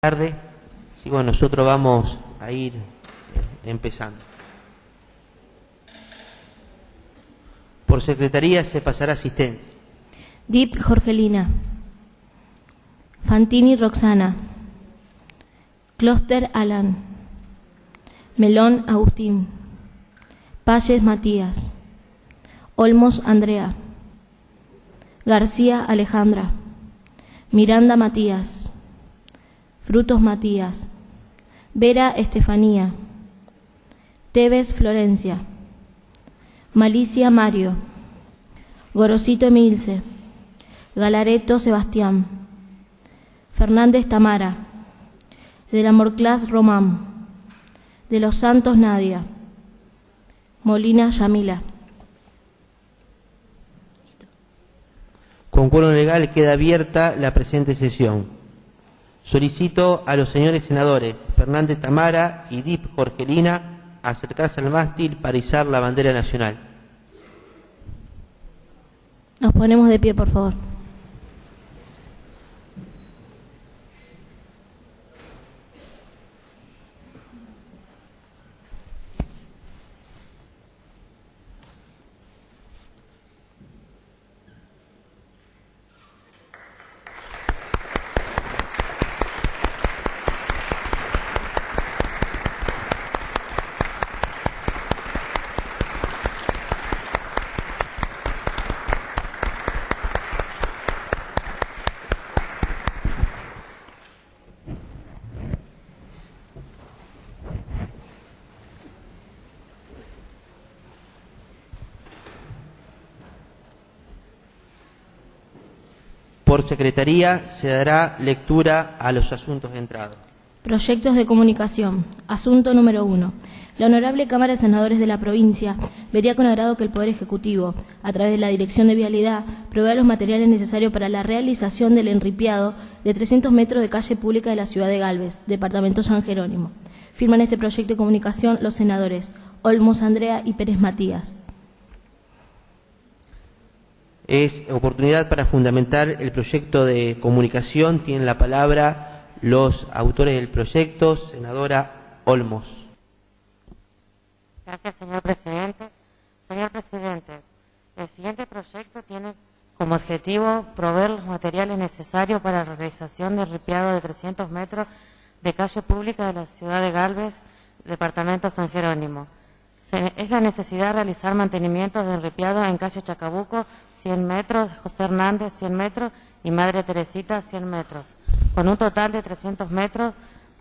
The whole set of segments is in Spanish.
Tarde. Sí, bueno, nosotros vamos a ir empezando. Por secretaría se pasará asistencia. Dip Jorgelina, Fantini Roxana, Closter Alan, Melón Agustín, Palles Matías, Olmos Andrea, García Alejandra, Miranda Matías, Frutos Matías, Vera Estefanía, Tevez Florencia, Malicia Mario, Gorosito Emilce, Galareto Sebastián, Fernández Tamara, de la Morclás Román, de los Santos Nadia, Molina Yamila. Con quórum legal queda abierta la presente sesión. Solicito a los señores senadores Fernández Tamara y Dip Jorgelina acercarse al mástil para izar la bandera nacional. Nos ponemos de pie, por favor. Por secretaría se dará lectura a los asuntos entrados. Proyectos de comunicación. Asunto número 1. La Honorable Cámara de Senadores de la provincia vería con agrado que el Poder Ejecutivo, a través de la Dirección de Vialidad, provea los materiales necesarios para la realización del enripiado de 300 metros de calle pública de la ciudad de Galvez, departamento San Jerónimo. Firman este proyecto de comunicación los senadores Olmos Andrea y Pérez Matías. Es oportunidad para fundamentar el proyecto de comunicación. Tienen la palabra los autores del proyecto. Senadora Olmos. Gracias, señor presidente. Señor presidente, el siguiente proyecto tiene como objetivo proveer los materiales necesarios para la realización del ripiado de 300 metros de calle pública de la ciudad de Galvez, departamento San Jerónimo. Es la necesidad de realizar mantenimientos de enripiado en calle Chacabuco, 100 metros, José Hernández, 100 metros, y Madre Teresita, 100 metros. Con un total de 300 metros,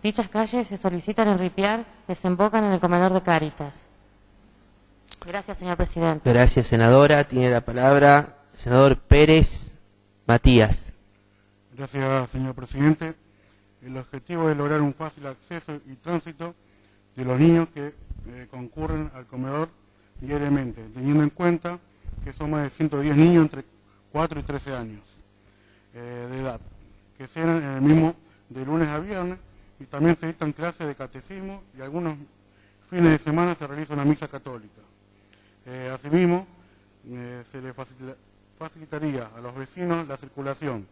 dichas calles se solicitan enripiar, desembocan en el comedor de Cáritas. Gracias, señor presidente. Gracias, senadora. Tiene la palabra senador Pérez Matías. Gracias, señor presidente. El objetivo es lograr un fácil acceso y tránsito de los niños que concurren al comedor diariamente, teniendo en cuenta que son más de 110 niños entre 4 y 13 años de edad, que cenan en el mismo de lunes a viernes, y también se dictan clases de catecismo y algunos fines de semana se realiza una misa católica. Asimismo, se le facilitaría a los vecinos la circulación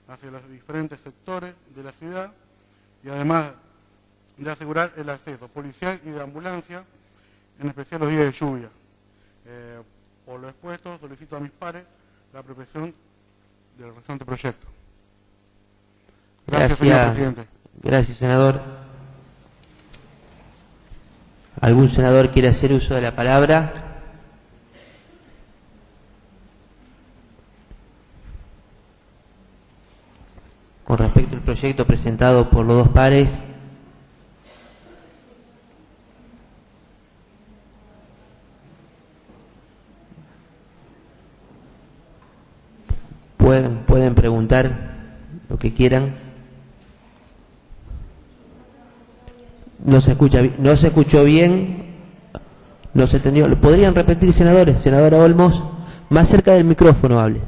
hacia los diferentes sectores de la ciudad, y además de asegurar el acceso policial y de ambulancia, en especial los días de lluvia. Por lo expuesto, solicito a mis pares la aprobación del restante proyecto. Gracias, señor presidente. Gracias, senador. ¿Algún senador quiere hacer uso de la palabra? Con respecto al proyecto presentado por los dos pares, pueden preguntar lo que quieran. No se escuchó bien, no se entendió. ¿Lo podrían repetir, senadores? Senadora Olmos, más cerca del micrófono hable.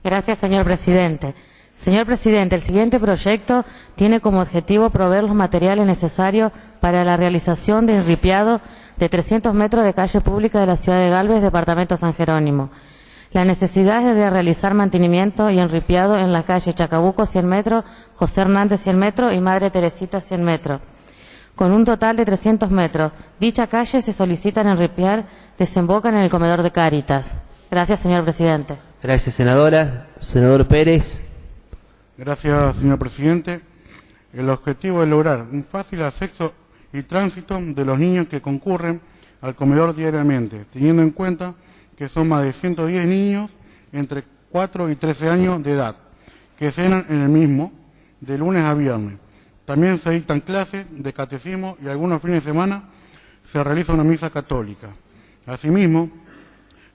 Gracias, señor presidente. Señor presidente, el siguiente proyecto tiene como objetivo proveer los materiales necesarios para la realización de enripiado de 300 metros de calle pública de la ciudad de Galvez, departamento San Jerónimo. La necesidad es de realizar mantenimiento y enripiado en la calle Chacabuco 100 metros, José Hernández 100 metros y Madre Teresita 100 metros, con un total de 300 metros. Dicha calle se solicitan enripiar, desembocan en el comedor de Cáritas. Gracias, señor presidente. Gracias, senadora. Senador Pérez. Gracias, señor presidente. El objetivo es lograr un fácil acceso y tránsito de los niños que concurren al comedor diariamente, teniendo en cuenta que son más de 110 niños entre 4 y 13 años de edad, que cenan en el mismo de lunes a viernes. También se dictan clases de catecismo y algunos fines de semana se realiza una misa católica. Asimismo,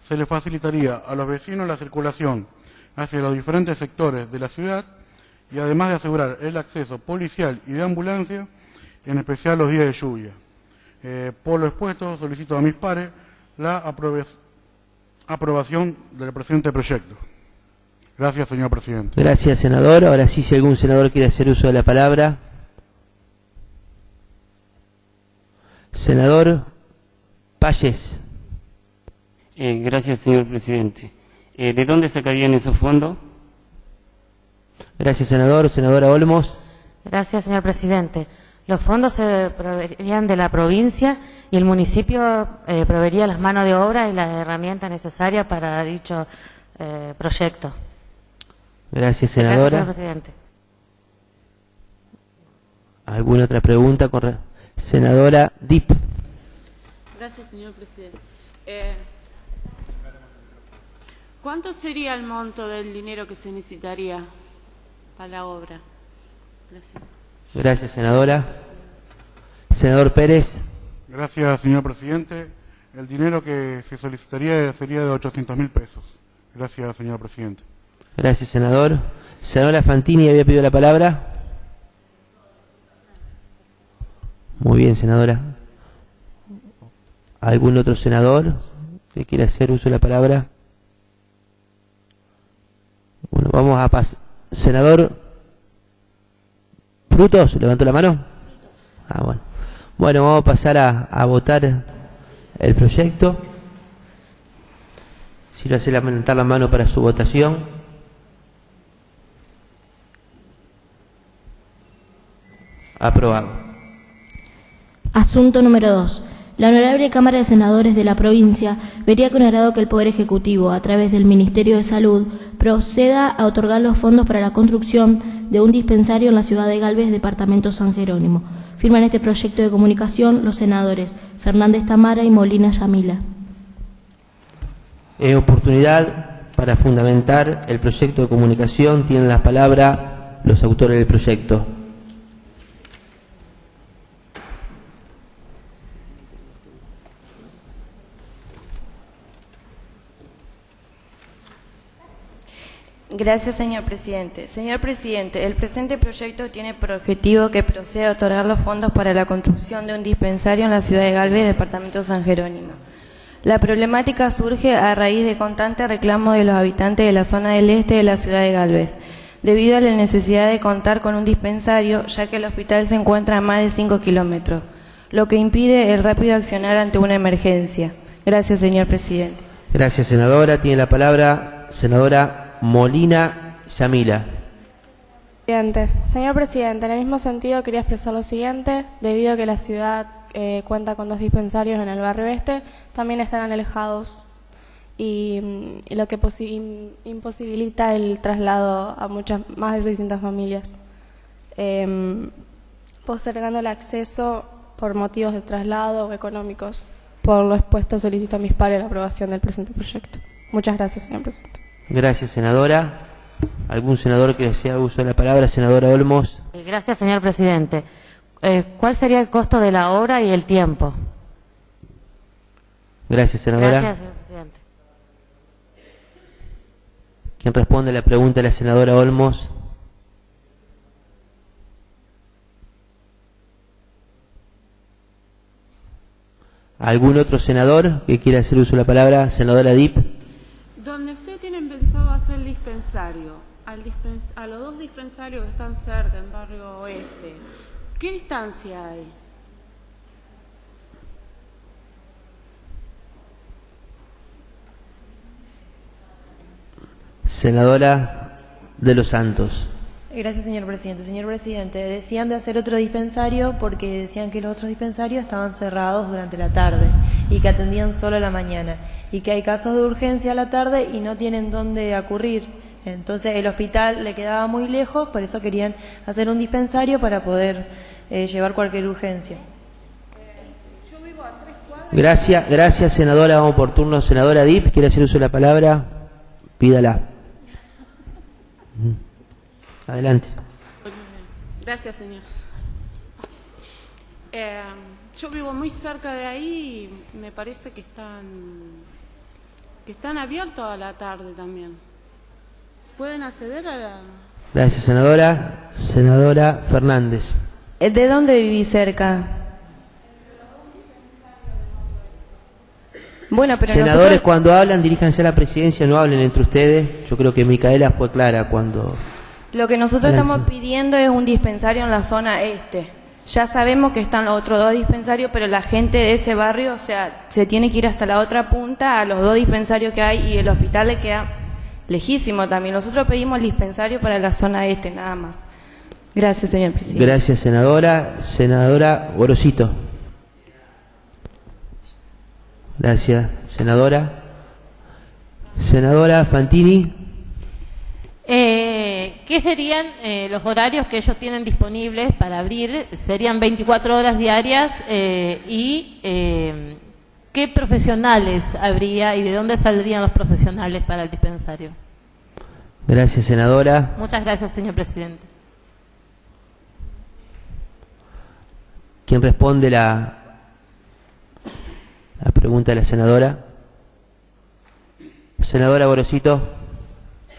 se les facilitaría a los vecinos la circulación hacia los diferentes sectores de la ciudad y además de asegurar el acceso policial y de ambulancia, en especial los días de lluvia. Por lo expuesto, solicito a mis pares la aprobación del presente proyecto. Gracias, señor presidente. Gracias, senador. Ahora sí, si algún senador quiere hacer uso de la palabra. Senador Payés. Gracias, señor presidente. ¿De dónde sacarían esos fondos? Gracias, senador. Senadora Olmos. Gracias, señor presidente. Los fondos se proveerían de la provincia y el municipio proveería las manos de obra y las herramientas necesarias para dicho proyecto. Gracias, senadora. Gracias, señor presidente. ¿Alguna otra pregunta? Senadora Dip. Gracias, señor presidente. ¿Cuánto sería el monto del dinero que se necesitaría para la obra? Gracias. Gracias, senadora. Senador Pérez. Gracias, señor presidente. El dinero que se solicitaría sería de 800.000 pesos. Gracias, señor presidente. Gracias, senador. Senadora Fantini había pedido la palabra. Muy bien, senadora. ¿Algún otro senador que quiera hacer uso de la palabra? Bueno, vamos a pasar. Senador Frutos, ¿levantó la mano? Ah, bueno. Bueno, vamos a pasar a votar el proyecto. Si lo hace levantar la mano para su votación. Aprobado. Asunto número 2. La Honorable Cámara de Senadores de la provincia vería con agrado que el Poder Ejecutivo, a través del Ministerio de Salud, proceda a otorgar los fondos para la construcción de un dispensario en la ciudad de Galvez, departamento San Jerónimo. Firman este proyecto de comunicación los senadores Fernández Tamara y Molina Yamila. Oportunidad para fundamentar el proyecto de comunicación. Tienen la palabra los autores del proyecto. Gracias, señor presidente. Señor presidente, el presente proyecto tiene por objetivo que proceda a otorgar los fondos para la construcción de un dispensario en la ciudad de Galvez, departamento San Jerónimo. La problemática surge a raíz de constante reclamo de los habitantes de la zona del este de la ciudad de Galvez, debido a la necesidad de contar con un dispensario, ya que el hospital se encuentra a más de 5 kilómetros, lo que impide el rápido accionar ante una emergencia. Gracias, señor presidente. Gracias, senadora. Tiene la palabra senadora Molina Yamila. Señor presidente, en el mismo sentido quería expresar lo siguiente: debido a que la ciudad cuenta con 2 dispensarios en el barrio este, también están alejados y lo que imposibilita el traslado a más de 600 familias, postergando el acceso por motivos de traslado o económicos. Por lo expuesto, solicito a mis pares la aprobación del presente proyecto. Muchas gracias, señor presidente. Gracias, senadora. ¿Algún senador que desea uso de la palabra? Senadora Olmos. Gracias, señor presidente. ¿Cuál sería el costo de la obra y el tiempo? Gracias, senadora. Gracias, señor presidente. ¿Quién responde a la pregunta de la senadora Olmos? ¿Algún otro senador que quiera hacer uso de la palabra? Senadora Dip. Donde ustedes tienen pensado hacer el dispensario, a los 2 dispensarios que están cerca, en barrio oeste, ¿qué distancia hay? Senadora de los Santos. Gracias, señor presidente. Señor presidente, decían de hacer otro dispensario porque decían que los otros dispensarios estaban cerrados durante la tarde y que atendían solo a la mañana y que hay casos de urgencia a la tarde y no tienen dónde acudir. Entonces el hospital le quedaba muy lejos, por eso querían hacer un dispensario para poder llevar cualquier urgencia. Gracias, senadora. Vamos por turno. Senadora Dip, ¿quiere hacer uso de la palabra? Pídala. Adelante. Gracias, señor. Yo vivo muy cerca de ahí y me parece que están abiertos a la tarde también. ¿Pueden acceder a la...? Gracias, senadora. Senadora Fernández. ¿De dónde vivís cerca? Bueno, pero senadores, nosotros... cuando hablan, diríjanse a la presidencia, no hablen entre ustedes. Yo creo que Micaela fue clara cuando... Lo que nosotros estamos pidiendo es un dispensario en la zona este. Ya sabemos que están los otros 2 dispensarios, pero la gente de ese barrio, o sea, se tiene que ir hasta la otra punta, a los 2 dispensarios que hay, y el hospital le queda lejísimo también. Nosotros pedimos el dispensario para la zona este, nada más. Gracias, señor presidente. Gracias, senadora. Senadora Gorosito. Gracias, senadora. Senadora Fantini. ¿Qué serían los horarios que ellos tienen disponibles para abrir? ¿Serían 24 horas diarias? ¿Qué profesionales habría y de dónde saldrían los profesionales para el dispensario? Gracias, senadora. Muchas gracias, señor presidente. ¿Quién responde la pregunta de la senadora? Senadora Gorosito.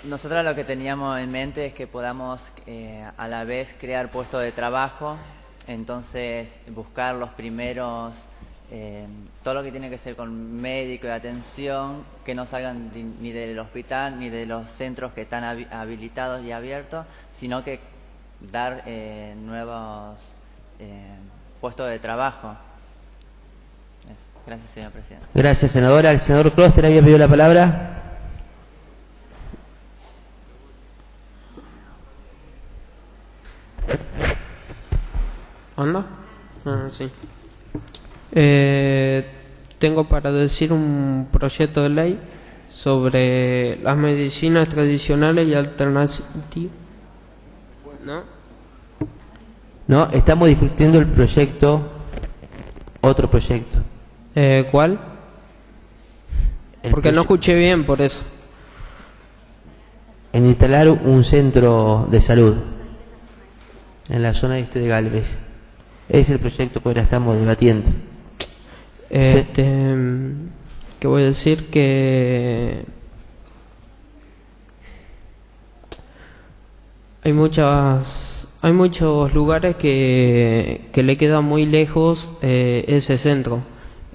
Nosotros lo que teníamos en mente es que podamos a la vez crear puestos de trabajo, entonces buscar los primeros, todo lo que tiene que ser con médico y atención, que no salgan ni del hospital ni de los centros que están habilitados y abiertos, sino que dar nuevos puestos de trabajo. Gracias, señor presidente. Gracias, senadora. El senador Kloster había pedido la palabra. ¿Anda? Sí. Tengo para decir un proyecto de ley sobre las medicinas tradicionales y alternativas. ¿No? No, estamos discutiendo el proyecto, otro proyecto. ¿Cuál? Porque no escuché bien, por eso. En instalar un centro de salud en la zona este de Galvez. Es el proyecto que ahora estamos debatiendo. Que voy a decir que hay muchos lugares que le queda muy lejos ese centro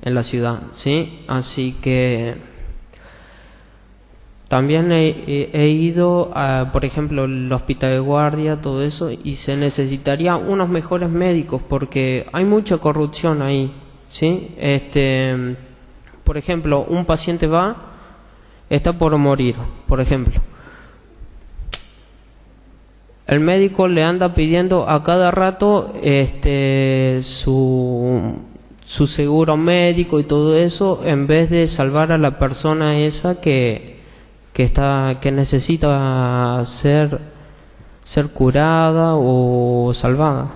en la ciudad, ¿sí? Así que también he ido a, por ejemplo, el hospital de guardia, todo eso, y se necesitaría unos mejores médicos porque hay mucha corrupción ahí, ¿sí? Por ejemplo, un paciente está por morir, por ejemplo. El médico le anda pidiendo a cada rato su seguro médico y todo eso, en vez de salvar a la persona esa que necesita ser curada o salvada.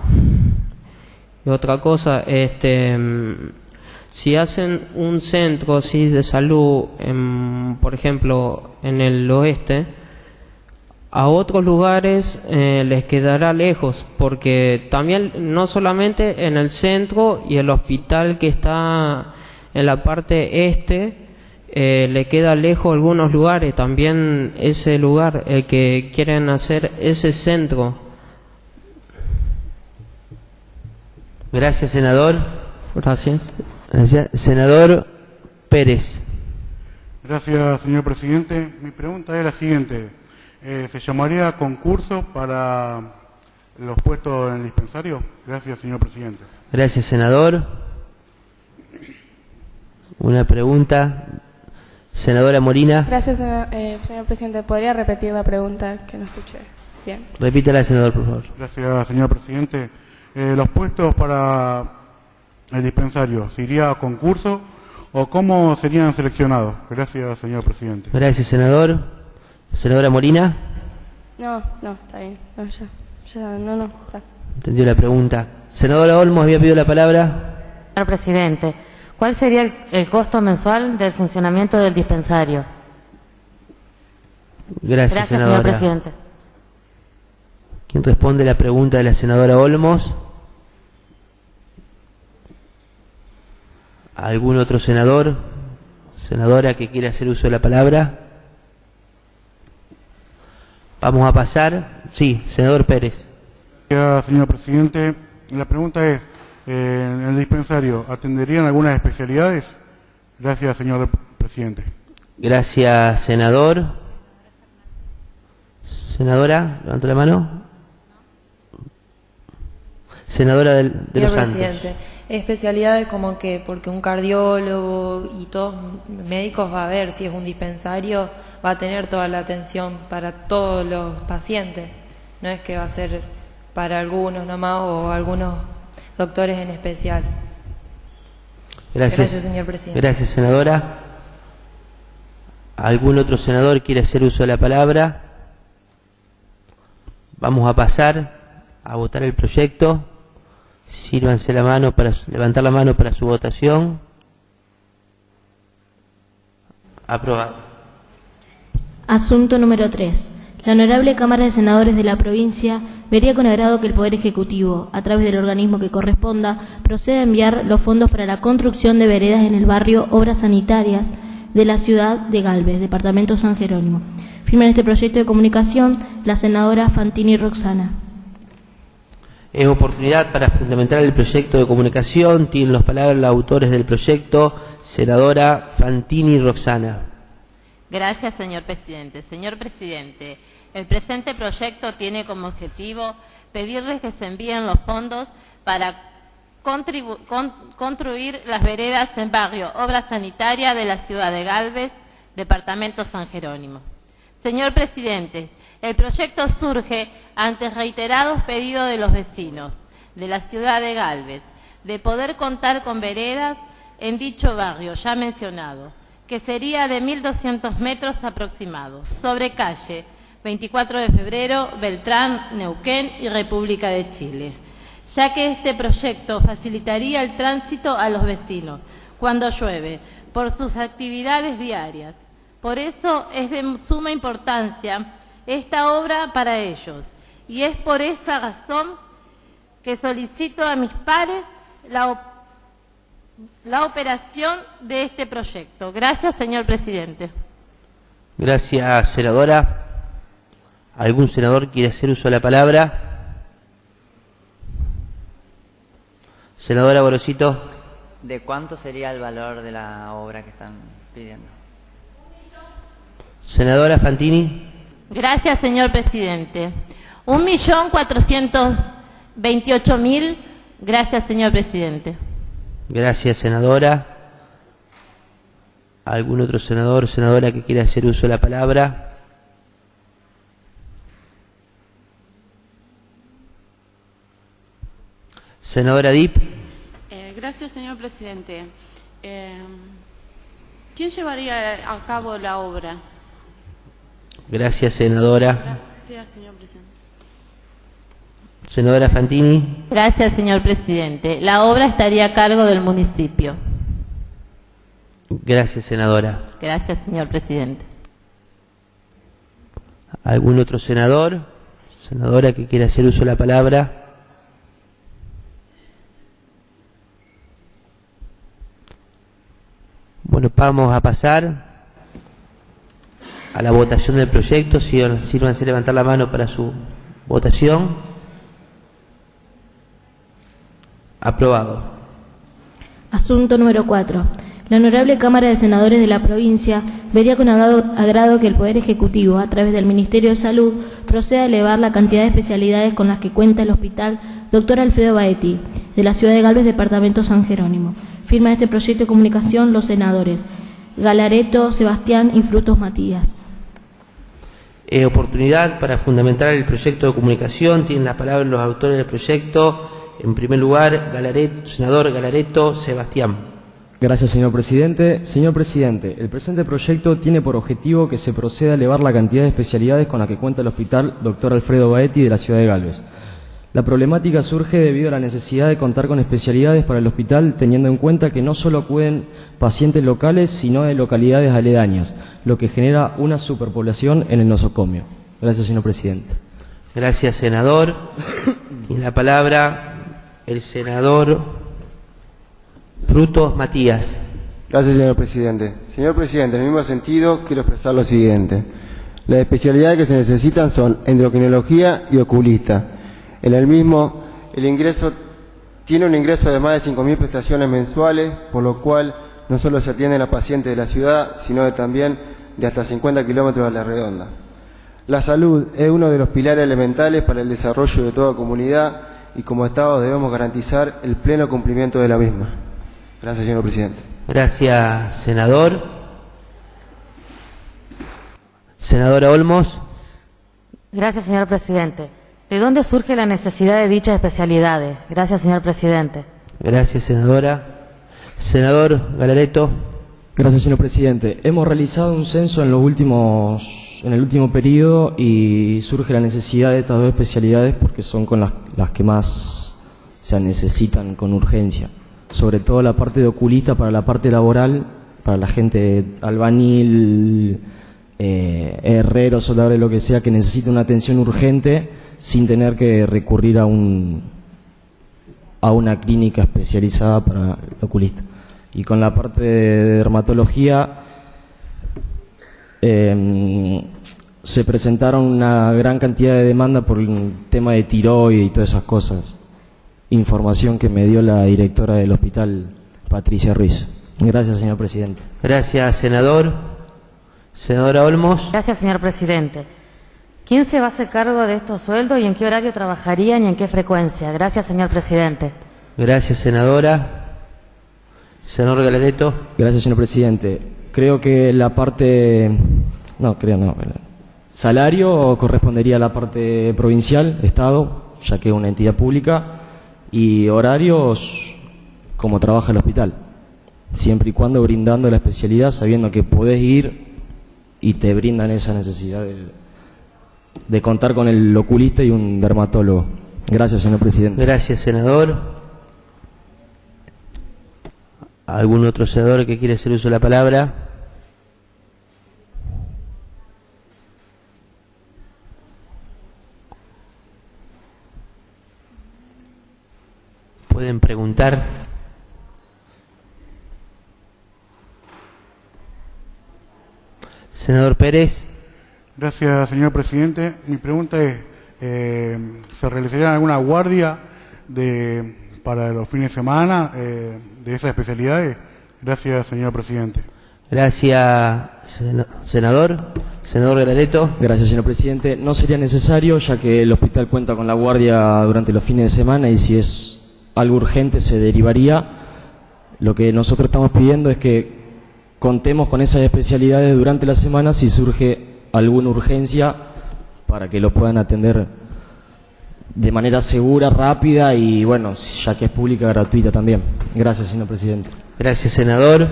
Y otra cosa, si hacen un centro así de salud, por ejemplo, en el oeste, a otros lugares les quedará lejos, porque también no solamente en el centro y el hospital que está en la parte este, le queda lejos algunos lugares, también ese lugar, el que quieren hacer ese centro. Gracias, senador. Gracias. Gracias. Senador Pérez. Gracias, señor presidente. Mi pregunta es la siguiente. ¿Se llamaría concurso para los puestos en el dispensario? Gracias, señor presidente. Gracias, senador. Una pregunta. Senadora Molina. Gracias, señor presidente. ¿Podría repetir la pregunta que no escuché bien? Repítela, senador, por favor. Gracias, señor presidente. ¿Los puestos para el dispensario se iría a concurso o cómo serían seleccionados? Gracias, señor presidente. Gracias, senador. Senadora Molina. No, está bien. No, está. Entendió la pregunta. Senadora Olmos había pedido la palabra. Señor presidente, ¿cuál sería el costo mensual del funcionamiento del dispensario? Gracias, senadora. Señor presidente. ¿Quién responde la pregunta de la senadora Olmos? ¿Algún otro senador? Senadora que quiera hacer uso de la palabra. Vamos a pasar. Sí, senador Pérez. Gracias, señor presidente. La pregunta es, ¿en el dispensario atenderían algunas especialidades? Gracias, señor presidente. Gracias, senador. Senadora, levanta la mano. Senadora de los Santos. Presidente, especialidades como que, porque un cardiólogo y todos médicos va a ver si es un dispensario, va a tener toda la atención para todos los pacientes. No es que va a ser para algunos nomás o algunos doctores en especial. Gracias, señor presidente. Gracias, senadora. ¿Algún otro senador quiere hacer uso de la palabra? Vamos a pasar a votar el proyecto. Sírvanse la mano para levantar la mano para su votación. Aprobado. Asunto número 3. La Honorable Cámara de Senadores de la provincia vería con agrado que el Poder Ejecutivo, a través del organismo que corresponda, proceda a enviar los fondos para la construcción de veredas en el barrio Obras Sanitarias de la ciudad de Galvez, departamento San Jerónimo. Firman este proyecto de comunicación la senadora Fantini Roxana. Es oportunidad para fundamentar el proyecto de comunicación. Tienen las palabras los autores del proyecto, senadora Fantini Roxana. Gracias, señor presidente. Señor presidente, el presente proyecto tiene como objetivo pedirles que se envíen los fondos para construir las veredas en barrio Obra Sanitaria de la ciudad de Galvez, departamento San Jerónimo. Señor presidente, el proyecto surge ante reiterados pedidos de los vecinos de la ciudad de Galvez de poder contar con veredas en dicho barrio ya mencionado, que sería de 1.200 metros aproximados, sobre calle 24 de febrero, Beltrán, Neuquén y República de Chile, ya que este proyecto facilitaría el tránsito a los vecinos cuando llueve por sus actividades diarias. Por eso es de suma importancia esta obra para ellos, y es por esa razón que solicito a mis pares la operación de este proyecto. Gracias, señor presidente. Gracias, senadora. ¿Algún senador quiere hacer uso de la palabra? Senadora Gorosito. ¿De cuánto sería el valor de la obra que están pidiendo? Senadora Fantini. Gracias, señor presidente. 1.428.000. Gracias, señor presidente. Gracias, senadora. ¿Algún otro senador o senadora que quiera hacer uso de la palabra? Senadora Dip. Gracias, señor presidente. ¿Quién llevaría a cabo la obra? Gracias, senadora. Gracias, señor presidente. Senadora Fantini. Gracias, señor presidente. La obra estaría a cargo del municipio. Gracias, senadora. Gracias, señor presidente. ¿Algún otro senador? Senadora que quiera hacer uso de la palabra. Bueno, vamos a pasar a la votación del proyecto. Sírvanse levantar la mano para su votación. Aprobado. Asunto número 4. La Honorable Cámara de Senadores de la provincia vería con agrado que el Poder Ejecutivo, a través del Ministerio de Salud, proceda a elevar la cantidad de especialidades con las que cuenta el Hospital Dr. Alfredo Baetti, de la ciudad de Galvez, departamento San Jerónimo. Firman este proyecto de comunicación los senadores Galareto Sebastián y Frutos Matías. Oportunidad para fundamentar el proyecto de comunicación. Tienen la palabra los autores del proyecto. En primer lugar, senador Galareto Sebastián. Gracias, señor presidente. Señor presidente, el presente proyecto tiene por objetivo que se proceda a elevar la cantidad de especialidades con la que cuenta el Hospital Dr. Alfredo Baetti de la ciudad de Galvez. La problemática surge debido a la necesidad de contar con especialidades para el hospital, teniendo en cuenta que no solo acuden pacientes locales, sino de localidades aledañas, lo que genera una superpoblación en el nosocomio. Gracias, señor presidente. Gracias, senador. Tiene la palabra el senador Frutos Matías. Gracias, señor presidente. Señor presidente, en el mismo sentido quiero expresar lo siguiente. Las especialidades que se necesitan son endocrinología y oculista. En el mismo, tiene un ingreso de más de 5.000 prestaciones mensuales, por lo cual no solo se atienden a pacientes de la ciudad, sino también de hasta 50 kilómetros a la redonda. La salud es uno de los pilares elementales para el desarrollo de toda comunidad y como Estado debemos garantizar el pleno cumplimiento de la misma. Gracias, señor presidente. Gracias, senador. Senadora Olmos. Gracias, señor presidente. ¿De dónde surge la necesidad de dichas especialidades? Gracias, señor presidente. Gracias, senadora. Senador Galareto. Gracias, señor presidente. Hemos realizado un censo en el último periodo y surge la necesidad de estas dos especialidades porque son con las que más se necesitan con urgencia. Sobre todo la parte de oculista para la parte laboral, para la gente albañil, herrero, soldador, lo que sea, que necesita una atención urgente sin tener que recurrir a una clínica especializada para el oculista. Y con la parte de dermatología se presentaron una gran cantidad de demandas por el tema de tiroides y todas esas cosas. Información que me dio la directora del hospital, Patricia Ruiz. Gracias, señor presidente. Gracias, senador. Senadora Olmos. Gracias, señor presidente. ¿Quién se va a hacer cargo de estos sueldos y en qué horario trabajarían y en qué frecuencia? Gracias, señor presidente. Gracias, senadora. Senador Galareto. Gracias, señor presidente. Creo que la parte... Salario correspondería a la parte provincial, Estado, ya que es una entidad pública, y horarios como trabaja el hospital, siempre y cuando brindando la especialidad, sabiendo que podés ir y te brindan esa necesidad de contar con el oculista y un dermatólogo. Gracias, señor presidente. Gracias, senador. ¿Algún otro senador que quiere hacer uso de la palabra? Pueden preguntar. Senador Pérez. Gracias, señor presidente. Mi pregunta es, ¿se realizaría alguna guardia para los fines de semana de esas especialidades? Gracias, señor presidente. Gracias, senador. Senador Galareto. Gracias, señor presidente. No sería necesario, ya que el hospital cuenta con la guardia durante los fines de semana y si es algo urgente se derivaría. Lo que nosotros estamos pidiendo es que contemos con esas especialidades durante la semana si surge alguna urgencia para que lo puedan atender de manera segura, rápida y, bueno, ya que es pública, gratuita también. Gracias, señor presidente. Gracias, senador.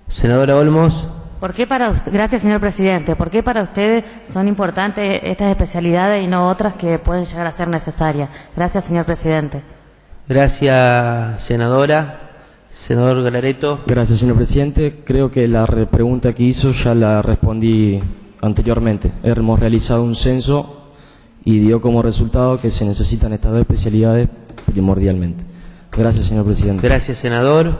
Senadora Olmos. Gracias, señor presidente. ¿Por qué para ustedes son importantes estas especialidades y no otras que pueden llegar a ser necesarias? Gracias, señor presidente. Gracias, senadora. Senador Galareto. Gracias, señor presidente. Creo que la pregunta que hizo ya la respondí anteriormente. Hemos realizado un censo y dio como resultado que se necesitan estas dos especialidades primordialmente. Gracias, señor presidente. Gracias, senador.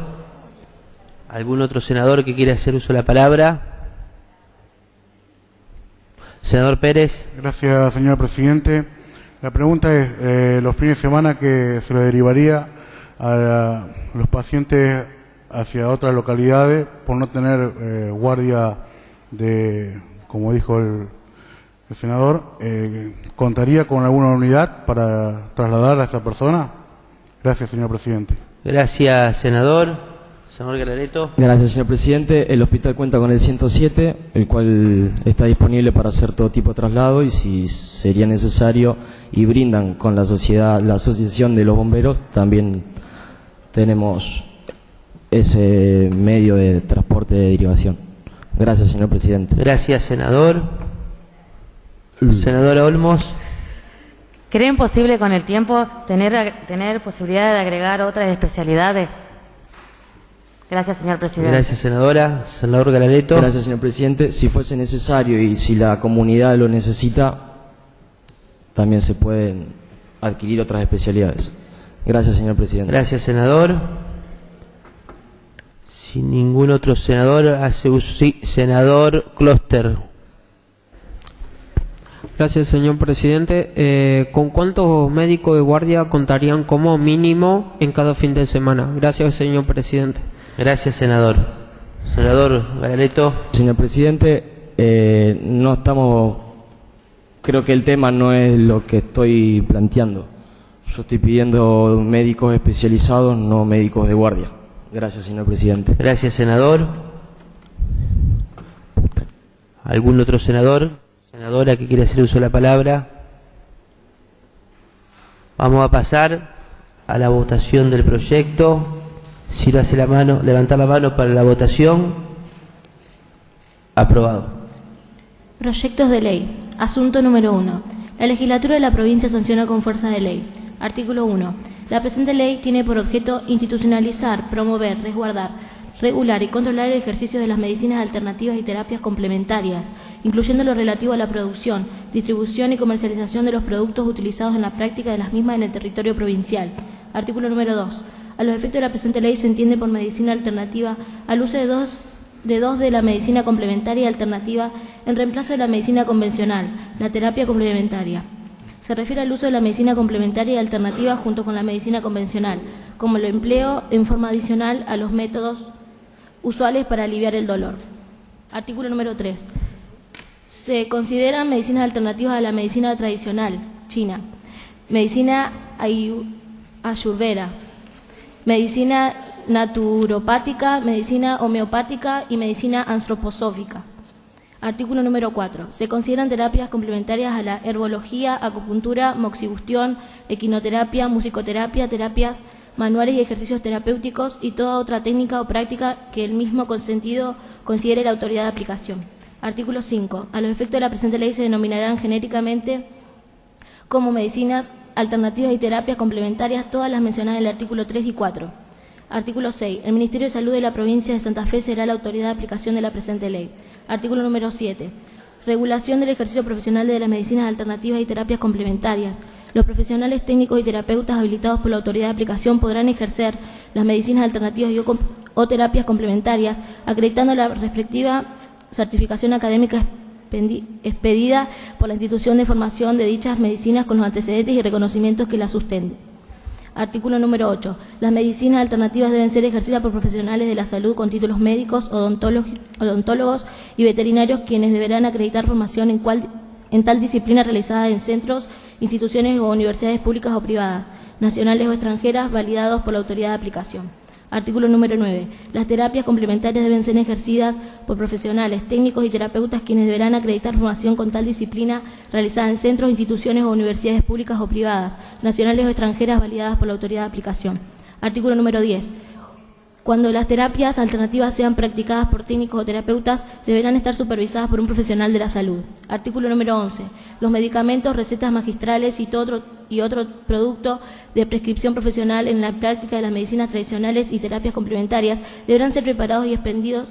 ¿Algún otro senador que quiera hacer uso de la palabra? Senador Pérez. Gracias, señor presidente. La pregunta es, los fines de semana que se lo derivaría a los pacientes hacia otras localidades por no tener guardia como dijo el senador, ¿contaría con alguna unidad para trasladar a esa persona? Gracias, señor presidente. Gracias, senador. Senador Galareto. Gracias, señor presidente. El hospital cuenta con el 107, el cual está disponible para hacer todo tipo de traslado y si sería necesario y brindan con la sociedad, la asociación de los bomberos, también tenemos ese medio de transporte de derivación. Gracias, señor presidente. Gracias, senador. Senadora Olmos. ¿Creen posible con el tiempo tener posibilidad de agregar otras especialidades? Gracias, señor presidente. Gracias, senadora. Senador Galareto. Gracias, señor presidente. Si fuese necesario y si la comunidad lo necesita, también se pueden adquirir otras especialidades. Gracias, señor presidente. Gracias, senador. Si ningún otro senador hace uso, sí, senador Closter. Gracias, señor presidente. ¿Con cuántos médicos de guardia contarían como mínimo en cada fin de semana? Gracias, señor presidente. Gracias, senador. Senador Galareto. Señor presidente, no estamos... Creo que el tema no es lo que estoy planteando. Yo estoy pidiendo médicos especializados, no médicos de guardia. Gracias, señor presidente. Gracias, senador. ¿Algún otro senador? Senadora que quiere hacer uso de la palabra. Vamos a pasar a la votación del proyecto. Si lo hace la mano, levantar la mano para la votación. Aprobado. Proyectos de ley. Asunto número 1. La legislatura de la provincia sanciona con fuerza de ley. Artículo 1. La presente ley tiene por objeto institucionalizar, promover, resguardar, regular y controlar el ejercicio de las medicinas alternativas y terapias complementarias, incluyendo lo relativo a la producción, distribución y comercialización de los productos utilizados en la práctica de las mismas en el territorio provincial. Artículo número 2. A los efectos de la presente ley se entiende por medicina alternativa al uso de dos de la medicina complementaria y alternativa en reemplazo de la medicina convencional, la terapia complementaria. Se refiere al uso de la medicina complementaria y alternativa junto con la medicina convencional, como el empleo en forma adicional a los métodos usuales para aliviar el dolor. Artículo número 3. Se consideran medicinas alternativas a la medicina tradicional china, medicina ayurveda, medicina naturopática, medicina homeopática y medicina antroposófica. Artículo número 4. Se consideran terapias complementarias a la herbología, acupuntura, moxibustión, equinoterapia, musicoterapia, terapias manuales y ejercicios terapéuticos y toda otra técnica o práctica que el mismo consentido considere la autoridad de aplicación. Artículo 5. A los efectos de la presente ley se denominarán genéricamente como medicinas alternativas y terapias complementarias todas las mencionadas en el artículo 3 y 4. Artículo 6. El Ministerio de Salud de la provincia de Santa Fe será la autoridad de aplicación de la presente ley. Artículo número 7. Regulación del ejercicio profesional de las medicinas alternativas y terapias complementarias. Los profesionales técnicos y terapeutas habilitados por la autoridad de aplicación podrán ejercer las medicinas alternativas o terapias complementarias, acreditando la respectiva certificación académica expedida por la institución de formación de dichas medicinas con los antecedentes y reconocimientos que la sustenten. Artículo número 8. Las medicinas alternativas deben ser ejercidas por profesionales de la salud con títulos médicos, odontólogos y veterinarios, quienes deberán acreditar formación en tal disciplina realizada en centros, instituciones o universidades públicas o privadas, nacionales o extranjeras, validados por la autoridad de aplicación. Artículo número 9. Las terapias complementarias deben ser ejercidas por profesionales, técnicos y terapeutas, quienes deberán acreditar formación con tal disciplina realizada en centros, instituciones o universidades públicas o privadas, nacionales o extranjeras, validadas por la autoridad de aplicación. Artículo número 10. Cuando las terapias alternativas sean practicadas por técnicos o terapeutas, deberán estar supervisadas por un profesional de la salud. Artículo número 11. Los medicamentos, recetas magistrales y otro producto de prescripción profesional en la práctica de las medicinas tradicionales y terapias complementarias deberán ser preparados y expendidos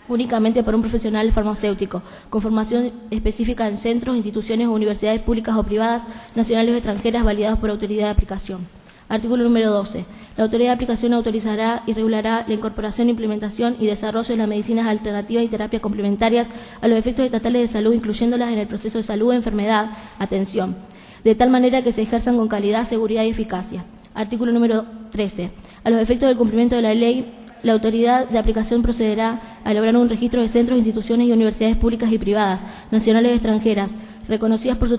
únicamente por un profesional farmacéutico, con formación específica en centros, instituciones o universidades públicas o privadas, nacionales o extranjeras, validados por autoridad de aplicación. Artículo número 12. La autoridad de aplicación autorizará y regulará la incorporación, implementación y desarrollo de las medicinas alternativas y terapias complementarias a los efectos estatales de salud, incluyéndolas en el proceso de salud, enfermedad, atención, de tal manera que se ejerzan con calidad, seguridad y eficacia. Artículo número 13. A los efectos del cumplimiento de la ley, la autoridad de aplicación procederá a elaborar un registro de centros, instituciones y universidades públicas y privadas, nacionales y extranjeras, reconocidas por su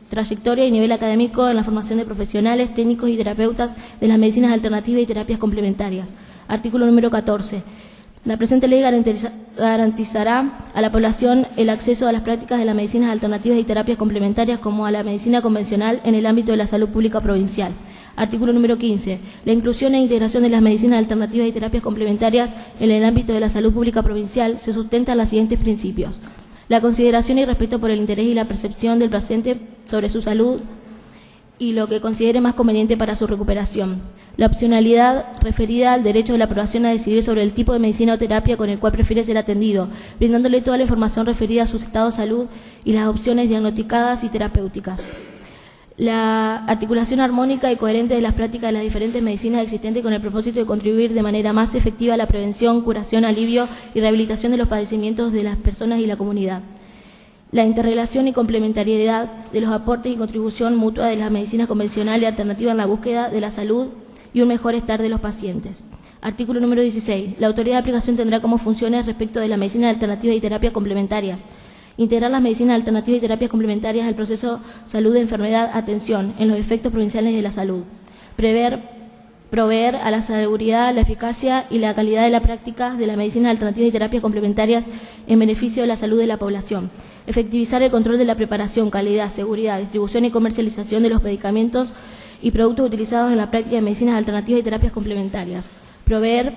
trayectoria y nivel académico en la formación de profesionales, técnicos y terapeutas de las medicinas alternativas y terapias complementarias. Artículo número 14. La presente ley garantizará a la población el acceso a las prácticas de las medicinas alternativas y terapias complementarias como a la medicina convencional en el ámbito de la salud pública provincial. Artículo número 15. La inclusión e integración de las medicinas alternativas y terapias complementarias en el ámbito de la salud pública provincial se sustenta en los siguientes principios: la consideración y respeto por el interés y la percepción del paciente sobre su salud y lo que considere más conveniente para su recuperación. La opcionalidad referida al derecho de la población a decidir sobre el tipo de medicina o terapia con el cual prefiere ser atendido, brindándole toda la información referida a su estado de salud y las opciones diagnosticadas y terapéuticas. La articulación armónica y coherente de las prácticas de las diferentes medicinas existentes con el propósito de contribuir de manera más efectiva a la prevención, curación, alivio y rehabilitación de los padecimientos de las personas y la comunidad. La interrelación y complementariedad de los aportes y contribución mutua de las medicinas convencionales y alternativas en la búsqueda de la salud y un mejor estar de los pacientes. Artículo número 16. La autoridad de aplicación tendrá como funciones respecto de la medicina alternativa y terapias complementarias: integrar las medicinas alternativas y terapias complementarias al proceso salud, enfermedad, atención en los efectos provinciales de la salud; proveer a la seguridad, la eficacia y la calidad de la práctica de las medicinas alternativas y terapias complementarias en beneficio de la salud de la población; efectivizar el control de la preparación, calidad, seguridad, distribución y comercialización de los medicamentos y productos utilizados en la práctica de medicinas alternativas y terapias complementarias; proveer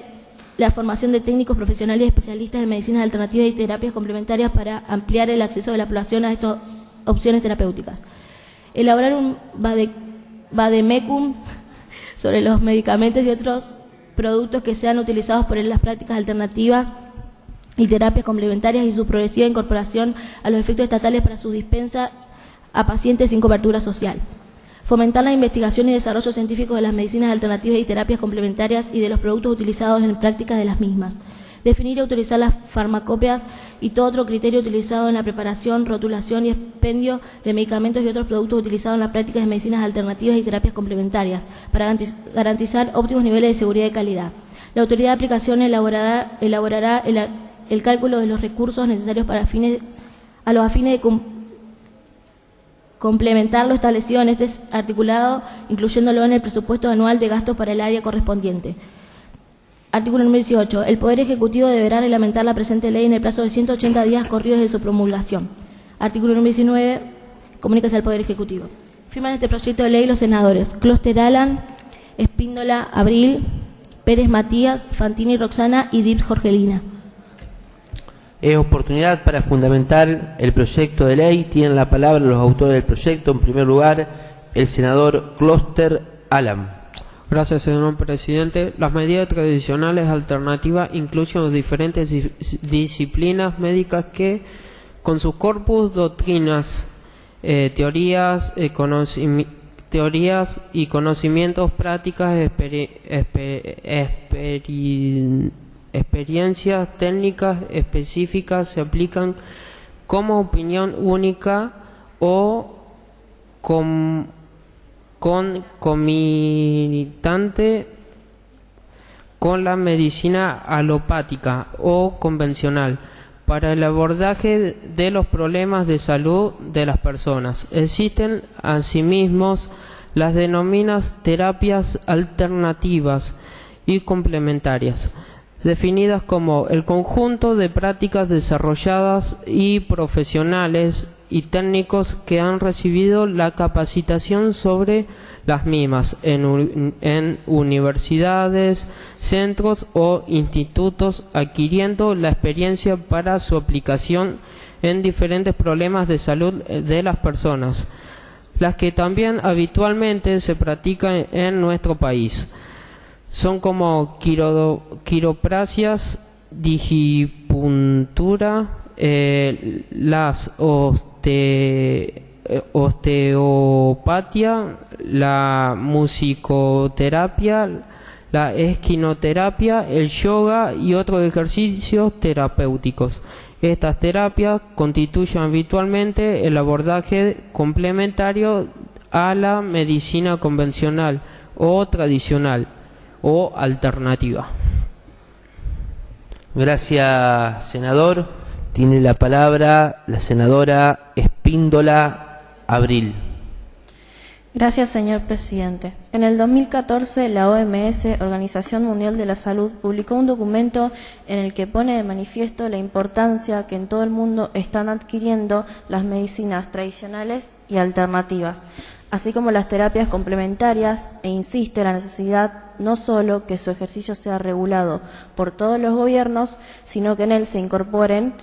la formación de técnicos profesionales y especialistas en medicinas alternativas y terapias complementarias para ampliar el acceso de la población a estas opciones terapéuticas; elaborar un vademecum sobre los medicamentos y otros productos que sean utilizados por las prácticas alternativas y terapias complementarias y su progresiva incorporación a los efectos estatales para su dispensa a pacientes sin cobertura social; fomentar la investigación y desarrollo científico de las medicinas alternativas y terapias complementarias y de los productos utilizados en prácticas de las mismas; definir y autorizar las farmacopias y todo otro criterio utilizado en la preparación, rotulación y expendio de medicamentos y otros productos utilizados en las prácticas de medicinas alternativas y terapias complementarias para garantizar óptimos niveles de seguridad y calidad. La autoridad de aplicación elaborará el cálculo de los recursos necesarios para los afines de complementar lo establecido en este articulado, incluyéndolo en el presupuesto anual de gastos para el área correspondiente. Artículo número 18. El Poder Ejecutivo deberá reglamentar la presente ley en el plazo de 180 días corridos de su promulgación. Artículo número 19. Comuníquese al Poder Ejecutivo. Firman este proyecto de ley los senadores Closter Alan, Espíndola Abril, Pérez Matías, Fantini Roxana y Dip Jorgelina. Es oportunidad para fundamentar el proyecto de ley. Tienen la palabra los autores del proyecto. En primer lugar, el senador Closter Alan. Gracias, señor presidente. Las medidas tradicionales alternativas incluyen las diferentes disciplinas médicas que, con sus corpus, doctrinas, teorías y conocimientos, prácticas, experiencias técnicas específicas, se aplican como opinión única o concomitante con la medicina alopática o convencional para el abordaje de los problemas de salud de las personas. Existen asimismo las denominadas terapias alternativas y complementarias, definidas como el conjunto de prácticas desarrolladas y profesionales y técnicos que han recibido la capacitación sobre las mismas en universidades, centros o institutos, adquiriendo la experiencia para su aplicación en diferentes problemas de salud de las personas, las que también habitualmente se practican en nuestro país. Son como quiropraxias, digipuntura, las osteopatía, la musicoterapia, la esquinoterapia, el yoga y otros ejercicios terapéuticos. Estas terapias constituyen habitualmente el abordaje complementario a la medicina convencional o tradicional o alternativa. Gracias, senador. Tiene la palabra la senadora Espíndola Abril. Gracias, señor presidente. En el 2014, la OMS, Organización Mundial de la Salud, publicó un documento en el que pone de manifiesto la importancia que en todo el mundo están adquiriendo las medicinas tradicionales y alternativas, así como las terapias complementarias, e insiste en la necesidad no solo que su ejercicio sea regulado por todos los gobiernos, sino que en él se incorporen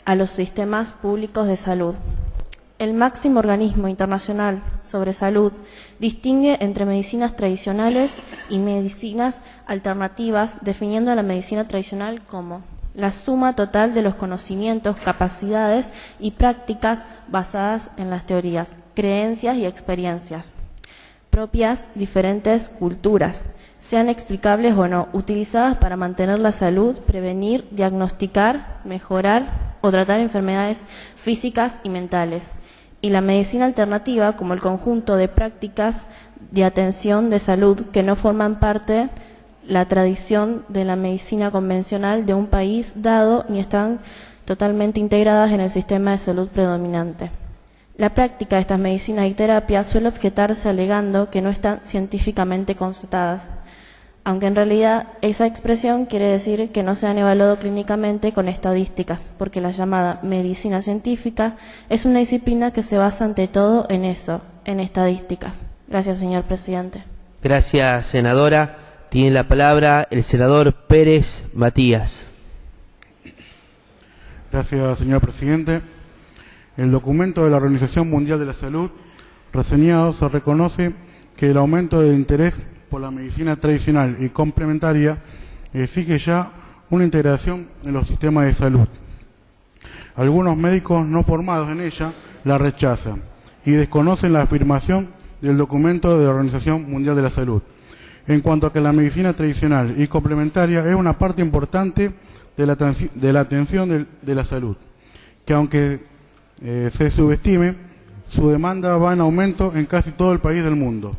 a los sistemas públicos de salud. El máximo organismo internacional sobre salud distingue entre medicinas tradicionales y medicinas alternativas, definiendo a la medicina tradicional como la suma total de los conocimientos, capacidades y prácticas basadas en las teorías, creencias y experiencias propias de diferentes culturas, sean explicables o no, utilizadas para mantener la salud, prevenir, diagnosticar, mejorar o tratar enfermedades físicas y mentales. Y la medicina alternativa como el conjunto de prácticas de atención de salud que no forman parte de la tradición de la medicina convencional de un país dado ni están totalmente integradas en el sistema de salud predominante. La práctica de estas medicinas y terapias suele objetarse alegando que no están científicamente constatadas, aunque en realidad esa expresión quiere decir que no se han evaluado clínicamente con estadísticas, porque la llamada medicina científica es una disciplina que se basa ante todo en eso, en estadísticas. Gracias, señor presidente. Gracias, senadora. Tiene la palabra el senador Pérez Matías. Gracias, señor presidente. El documento de la Organización Mundial de la Salud reseñado se reconoce que el aumento del interés por la medicina tradicional y complementaria exige ya una integración en los sistemas de salud. Algunos médicos no formados en ella la rechazan y desconocen la afirmación del documento de la Organización Mundial de la Salud, en cuanto a que la medicina tradicional y complementaria es una parte importante de la atención de la salud, que aunque se subestime, su demanda va en aumento en casi todo el país del mundo.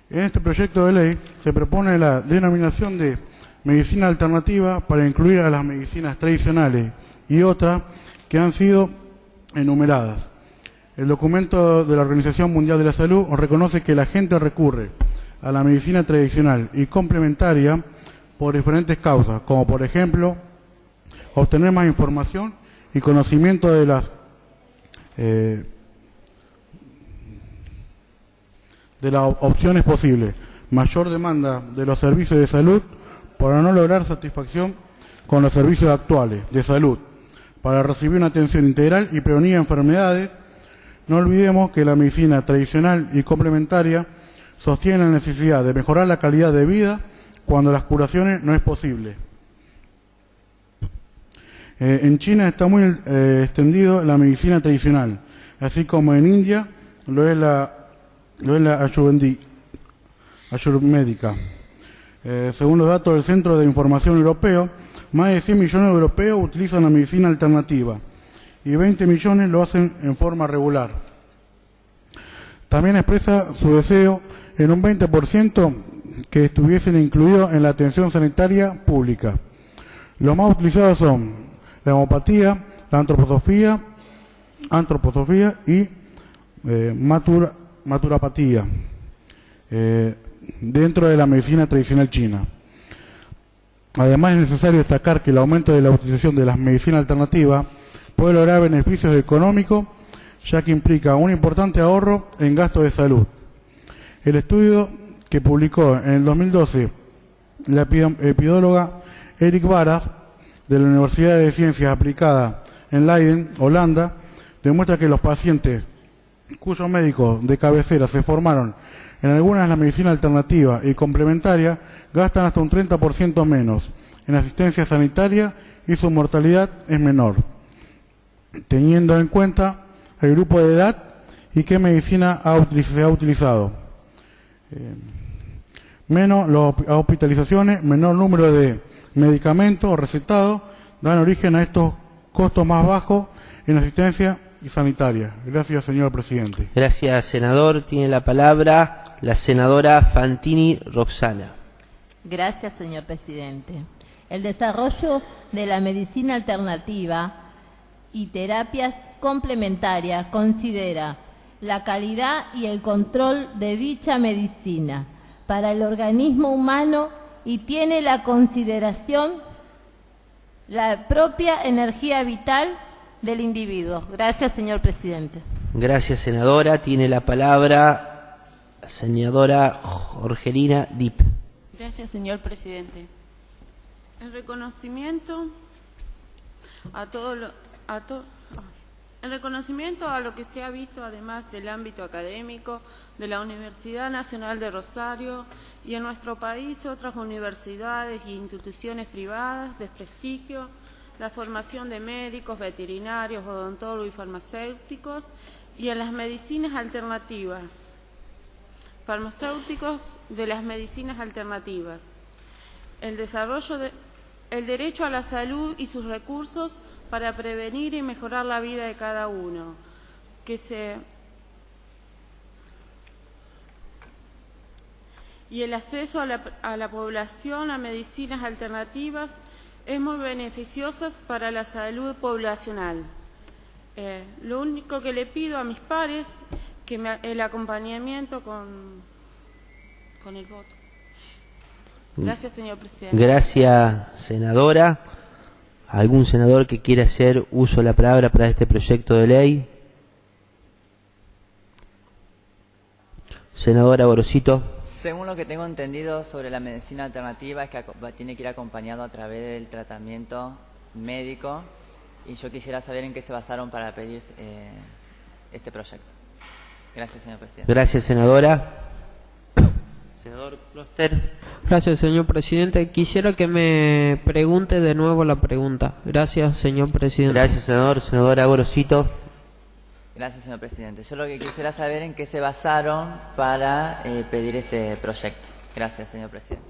En este proyecto de ley se propone la denominación de medicina alternativa para incluir a las medicinas tradicionales y otras que han sido enumeradas. El documento de la Organización Mundial de la Salud reconoce que la gente recurre a la medicina tradicional y complementaria por diferentes causas, como por ejemplo obtener más información y conocimiento de las opciones posibles, mayor demanda de los servicios de salud para no lograr satisfacción con los servicios actuales de salud, para recibir una atención integral y prevenir enfermedades. No olvidemos que la medicina tradicional y complementaria sostiene la necesidad de mejorar la calidad de vida cuando las curaciones no es posible. En China está muy extendido la medicina tradicional, así como en India lo es la ayurvédica. Según los datos del Centro de Información Europeo, más de 100 millones de europeos utilizan la medicina alternativa y 20 millones lo hacen en forma regular. También expresa su deseo en un 20% que estuviesen incluidos en la atención sanitaria pública. Los más utilizados son la homeopatía, la antroposofía y naturopatía dentro de la medicina tradicional china. Además, es necesario destacar que el aumento de la utilización de las medicinas alternativas puede lograr beneficios económicos, ya que implica un importante ahorro en gastos de salud. El estudio que publicó en el 2012 la epidemióloga Erik Baras de la Universidad de Ciencias Aplicadas en Leiden, Holanda, demuestra que los pacientes cuyos médicos de cabecera se formaron en algunas de las medicinas alternativas y complementarias gastan hasta un 30% menos en asistencia sanitaria y su mortalidad es menor, teniendo en cuenta el grupo de edad y qué medicina se ha utilizado. Menos las hospitalizaciones, menor número de medicamentos recetados dan origen a estos costos más bajos en asistencia y sanitaria. Gracias, señor presidente. Gracias, senador. Tiene la palabra la senadora Fantini Roxana. Gracias, señor presidente. El desarrollo de la medicina alternativa y terapias complementarias considera la calidad y el control de dicha medicina para el organismo humano y tiene la consideración la propia energía vital del individuo. Gracias, señor presidente. Gracias, senadora. Tiene la palabra senadora Jorgelina Dip. Gracias, señor presidente. En reconocimiento a lo que se ha visto, además del ámbito académico de la Universidad Nacional de Rosario y en nuestro país otras universidades e instituciones privadas de prestigio, la formación de médicos, veterinarios, odontólogos y farmacéuticos, y en las medicinas alternativas, farmacéuticos de las medicinas alternativas, el derecho a la salud y sus recursos para prevenir y mejorar la vida de cada uno, y el acceso a la población a medicinas alternativas es muy beneficioso para la salud poblacional. Lo único que le pido a mis pares que el acompañamiento con el voto. Gracias, señor presidente. Gracias, senadora. ¿Algún senador que quiera hacer uso de la palabra para este proyecto de ley? Senadora Gorosito. Según lo que tengo entendido sobre la medicina alternativa es que tiene que ir acompañado a través del tratamiento médico, y yo quisiera saber en qué se basaron para pedir este proyecto. Gracias, señor presidente. Gracias, senadora. Senador Kloster. Gracias, señor presidente. Quisiera que me pregunte de nuevo la pregunta. Gracias, señor presidente. Gracias, senador. Senadora Gorosito. Gracias, señor presidente. Yo lo que quisiera saber en qué se basaron para pedir este proyecto. Gracias, señor presidente.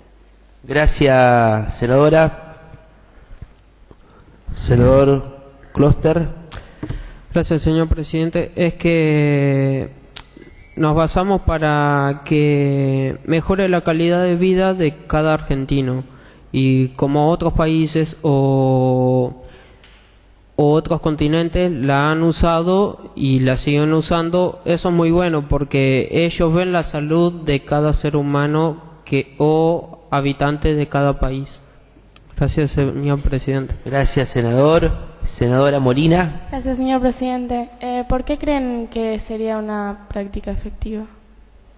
Gracias, senadora. Senador Kloster. Gracias, señor presidente. Es que nos basamos para que mejore la calidad de vida de cada argentino, y como otros países o otros continentes la han usado y la siguen usando, eso es muy bueno porque ellos ven la salud de cada ser humano o habitante de cada país. Gracias, señor presidente. Gracias, senador. Senadora Molina. Gracias, señor presidente. ¿Por qué creen que sería una práctica efectiva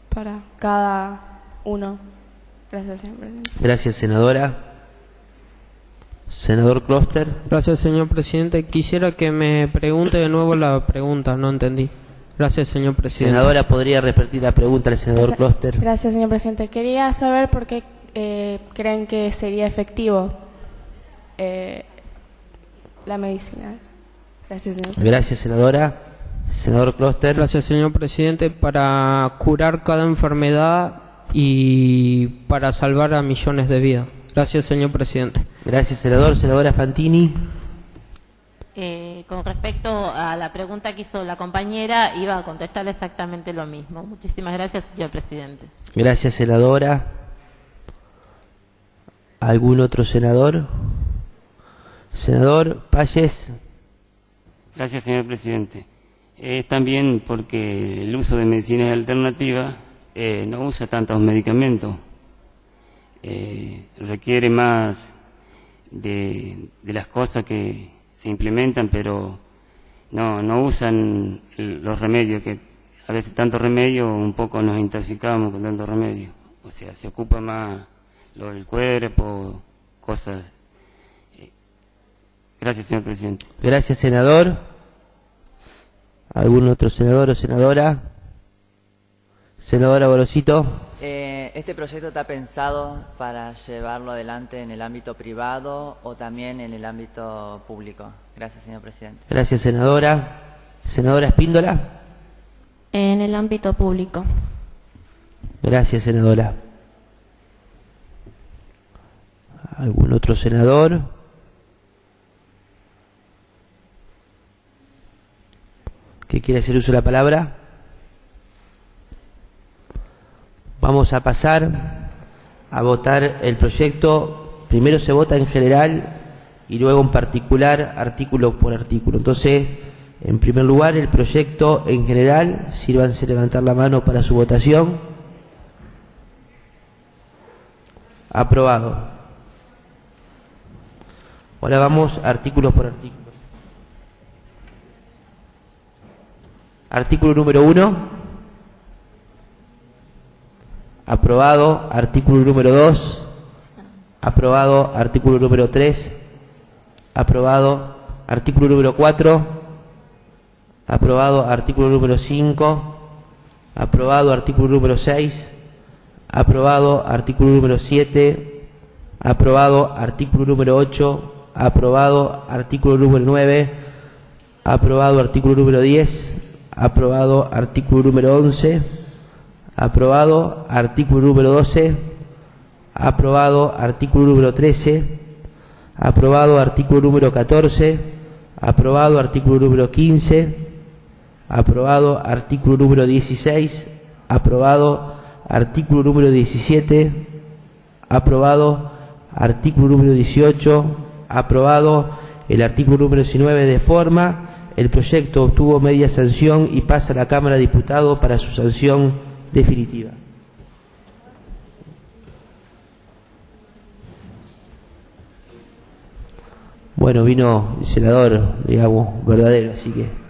para cada uno? Gracias, señor presidente. Gracias, senadora. Senador Kloster. Gracias, señor presidente. Quisiera que me pregunte de nuevo la pregunta, no entendí. Gracias, señor presidente. Senadora, ¿podría repetir la pregunta al senador Kloster? Gracias, señor presidente. Quería saber por qué creen que sería efectivo la medicina. Gracias, señor presidente. Gracias, senadora. Senador Kloster. Gracias, señor presidente. Para curar cada enfermedad y para salvar a millones de vidas. Gracias, señor presidente. Gracias, senador. Senadora Fantini. Con respecto a la pregunta que hizo la compañera, iba a contestar exactamente lo mismo. Muchísimas gracias, señor presidente. Gracias, senadora. ¿Algún otro senador? Senador Payés. Gracias, señor presidente. Es también porque el uso de medicinas alternativas no usa tantos medicamentos. Requiere más de las cosas que se implementan, pero no usan los remedios, que a veces tanto remedio un poco nos intoxicamos con tanto remedio. O sea, se ocupa más lo del cuerpo, cosas. Gracias, señor presidente. Gracias, senador. ¿Algún otro senador o senadora? Senadora Gorosito. ¿Este proyecto está pensado para llevarlo adelante en el ámbito privado o también en el ámbito público? Gracias, señor presidente. Gracias, senadora. Senadora Espíndola. En el ámbito público. Gracias, senadora. ¿Algún otro senador? ¿Que quiere hacer uso de la palabra? Vamos a pasar a votar el proyecto. Primero se vota en general y luego en particular, artículo por artículo. Entonces, En primer lugar, el proyecto en general. Sírvanse levantar la mano para su votación. Aprobado. Ahora vamos artículo por artículo. Artículo número 1. Aprobado. Artículo número 2. Aprobado. Artículo número 3. Aprobado. Artículo número 4. Aprobado. Artículo número 5. Aprobado. Artículo número 6. Aprobado. Artículo número 7. Aprobado. Artículo número 8. Aprobado. Artículo número 9. Aprobado. Artículo número 10. Aprobado. Artículo número 11. Aprobado. Artículo número 12. Aprobado. Artículo número 13. Aprobado. Artículo número 14. Aprobado. Artículo número 15. Aprobado. Artículo número 16. Aprobado. Artículo número 17. Aprobado. Artículo número 18. Aprobado. El artículo número 19 de forma. El proyecto obtuvo media sanción y pasa a la Cámara de Diputados para su sanción definitiva. Bueno, vino el senador, digamos, verdadero, así que...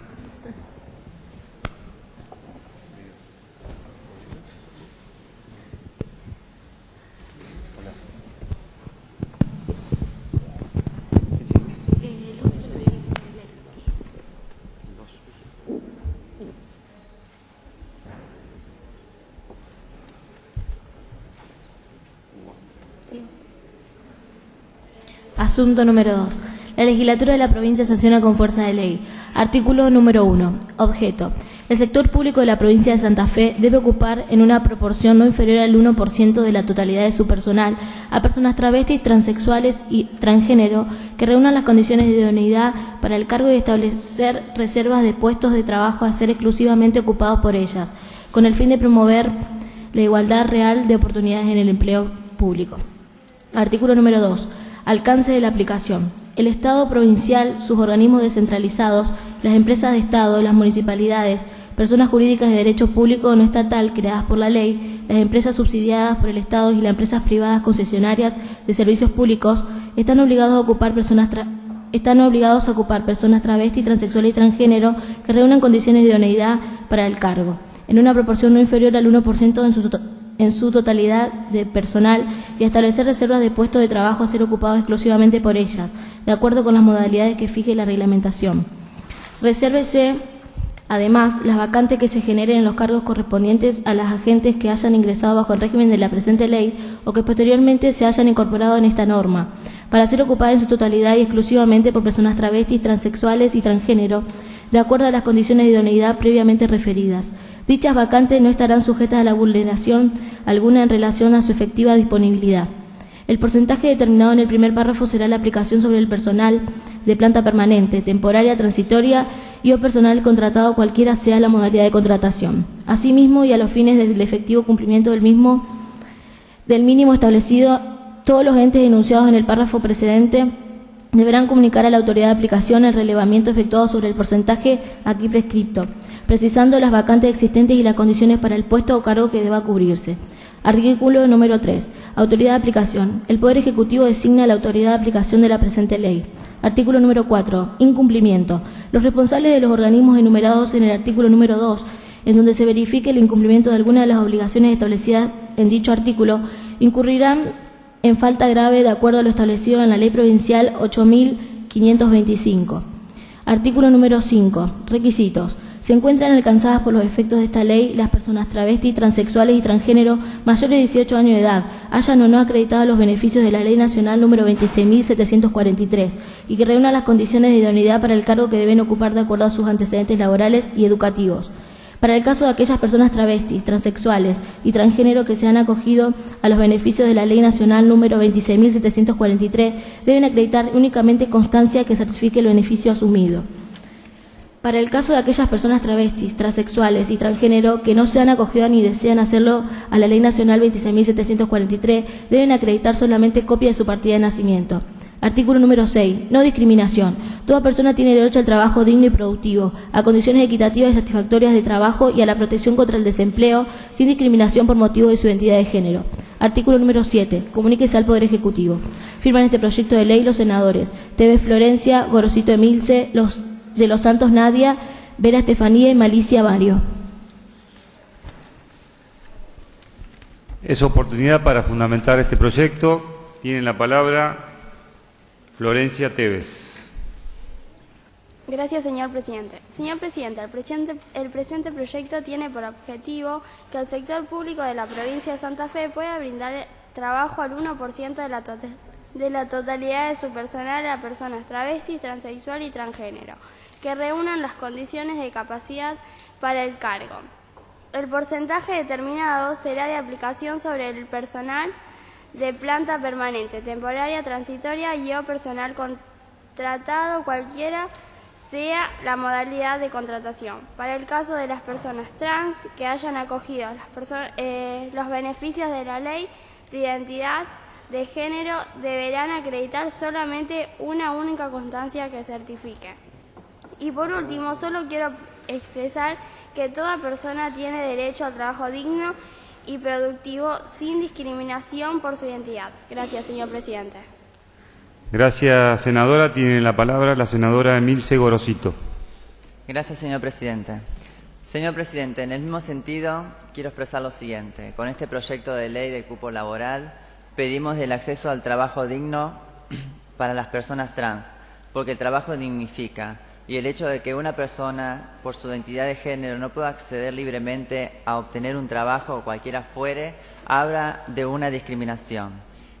Asunto número 2. La legislatura de la provincia sanciona con fuerza de ley. Artículo número 1. Objeto. El sector público de la provincia de Santa Fe debe ocupar en una proporción no inferior al 1% de la totalidad de su personal a personas travestis, transexuales y transgénero que reúnan las condiciones de idoneidad para el cargo y establecer reservas de puestos de trabajo a ser exclusivamente ocupados por ellas, con el fin de promover la igualdad real de oportunidades en el empleo público. Artículo número 2. Alcance de la aplicación. El Estado provincial, sus organismos descentralizados, las empresas de Estado, las municipalidades, personas jurídicas de derecho público o no estatal creadas por la ley, las empresas subsidiadas por el Estado y las empresas privadas concesionarias de servicios públicos están obligados a ocupar personas travestis, transexuales y transgénero que reúnan condiciones de idoneidad para el cargo, en una proporción no inferior al 1% en su totalidad de personal y establecer reservas de puestos de trabajo a ser ocupados exclusivamente por ellas, de acuerdo con las modalidades que fije la reglamentación. Resérvese, además, las vacantes que se generen en los cargos correspondientes a las agentes que hayan ingresado bajo el régimen de la presente ley o que posteriormente se hayan incorporado en esta norma, para ser ocupadas en su totalidad y exclusivamente por personas travestis, transexuales y transgénero, de acuerdo a las condiciones de idoneidad previamente referidas. Dichas vacantes no estarán sujetas a la vulneración alguna en relación a su efectiva disponibilidad. El porcentaje determinado en el primer párrafo será la aplicación sobre el personal de planta permanente, temporaria, transitoria y o personal contratado cualquiera sea la modalidad de contratación. Asimismo, y a los fines del efectivo cumplimiento del mínimo establecido, todos los entes enunciados en el párrafo precedente deberán comunicar a la autoridad de aplicación el relevamiento efectuado sobre el porcentaje aquí prescripto, precisando las vacantes existentes y las condiciones para el puesto o cargo que deba cubrirse. Artículo número 3. Autoridad de aplicación. El Poder Ejecutivo designa la autoridad de aplicación de la presente ley. Artículo número 4. Incumplimiento. Los responsables de los organismos enumerados en el artículo número 2, en donde se verifique el incumplimiento de alguna de las obligaciones establecidas en dicho artículo, incurrirán en falta grave de acuerdo a lo establecido en la Ley Provincial 8.525. Artículo número 5. Requisitos. Se encuentran alcanzadas por los efectos de esta ley las personas travestis, transexuales y transgénero mayores de 18 años de edad, hayan o no acreditado los beneficios de la Ley Nacional número 26.743 y que reúnan las condiciones de idoneidad para el cargo que deben ocupar de acuerdo a sus antecedentes laborales y educativos. Para el caso de aquellas personas travestis, transexuales y transgénero que se han acogido a los beneficios de la Ley Nacional número 26.743, deben acreditar únicamente constancia que certifique el beneficio asumido. Para el caso de aquellas personas travestis, transexuales y transgénero que no se han acogido ni desean hacerlo a la Ley Nacional 26.743, deben acreditar solamente copia de su partida de nacimiento. Artículo número 6. No discriminación. Toda persona tiene derecho al trabajo digno y productivo, a condiciones equitativas y satisfactorias de trabajo y a la protección contra el desempleo, sin discriminación por motivo de su identidad de género. Artículo número 7. Comuníquese al Poder Ejecutivo. Firman este proyecto de ley los senadores Tevez Florencia, Gorosito Emilce, de los Santos Nadia, Vera Estefanía y Malicia Mario. Es oportunidad para fundamentar este proyecto. Tiene la palabra Florencia Tevez. Gracias, señor presidente. Señor presidente, el presente proyecto tiene por objetivo que el sector público de la provincia de Santa Fe pueda brindar trabajo al 1% de la totalidad de su personal a personas travestis, transexual y transgénero, que reúnan las condiciones de capacidad para el cargo. El porcentaje determinado será de aplicación sobre el personal de planta permanente, temporaria, transitoria y o personal contratado, cualquiera sea la modalidad de contratación. Para el caso de las personas trans que hayan acogido los beneficios de la ley de identidad de género, deberán acreditar solamente una única constancia que certifique. Y por último, solo quiero expresar que toda persona tiene derecho al trabajo digno y productivo sin discriminación por su identidad. Gracias, señor presidente. Gracias, senadora. Tiene la palabra la senadora Emilce Gorosito. Gracias, señor presidente. Señor presidente, en el mismo sentido, quiero expresar lo siguiente. Con este proyecto de ley de cupo laboral, pedimos el acceso al trabajo digno para las personas trans, porque el trabajo dignifica. Y el hecho de que una persona, por su identidad de género, no pueda acceder libremente a obtener un trabajo, cualquiera fuere, habla de una discriminación.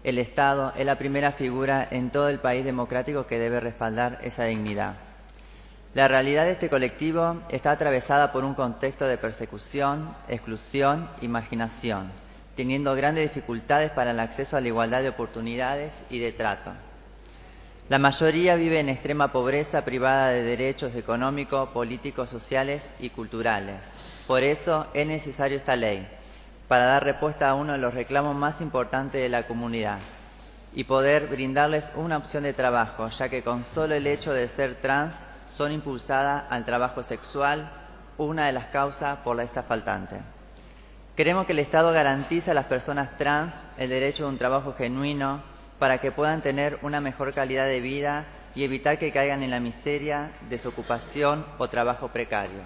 El Estado es la primera figura en todo el país democrático que debe respaldar esa dignidad. La realidad de este colectivo está atravesada por un contexto de persecución, exclusión y marginación, teniendo grandes dificultades para el acceso a la igualdad de oportunidades y de trato. La mayoría vive en extrema pobreza, privada de derechos económicos, políticos, sociales y culturales. Por eso es necesaria esta ley, para dar respuesta a uno de los reclamos más importantes de la comunidad y poder brindarles una opción de trabajo, ya que con solo el hecho de ser trans son impulsadas al trabajo sexual, una de las causas por esta faltante. Queremos que el Estado garantice a las personas trans el derecho a un trabajo genuino, para que puedan tener una mejor calidad de vida y evitar que caigan en la miseria, desocupación o trabajos precarios.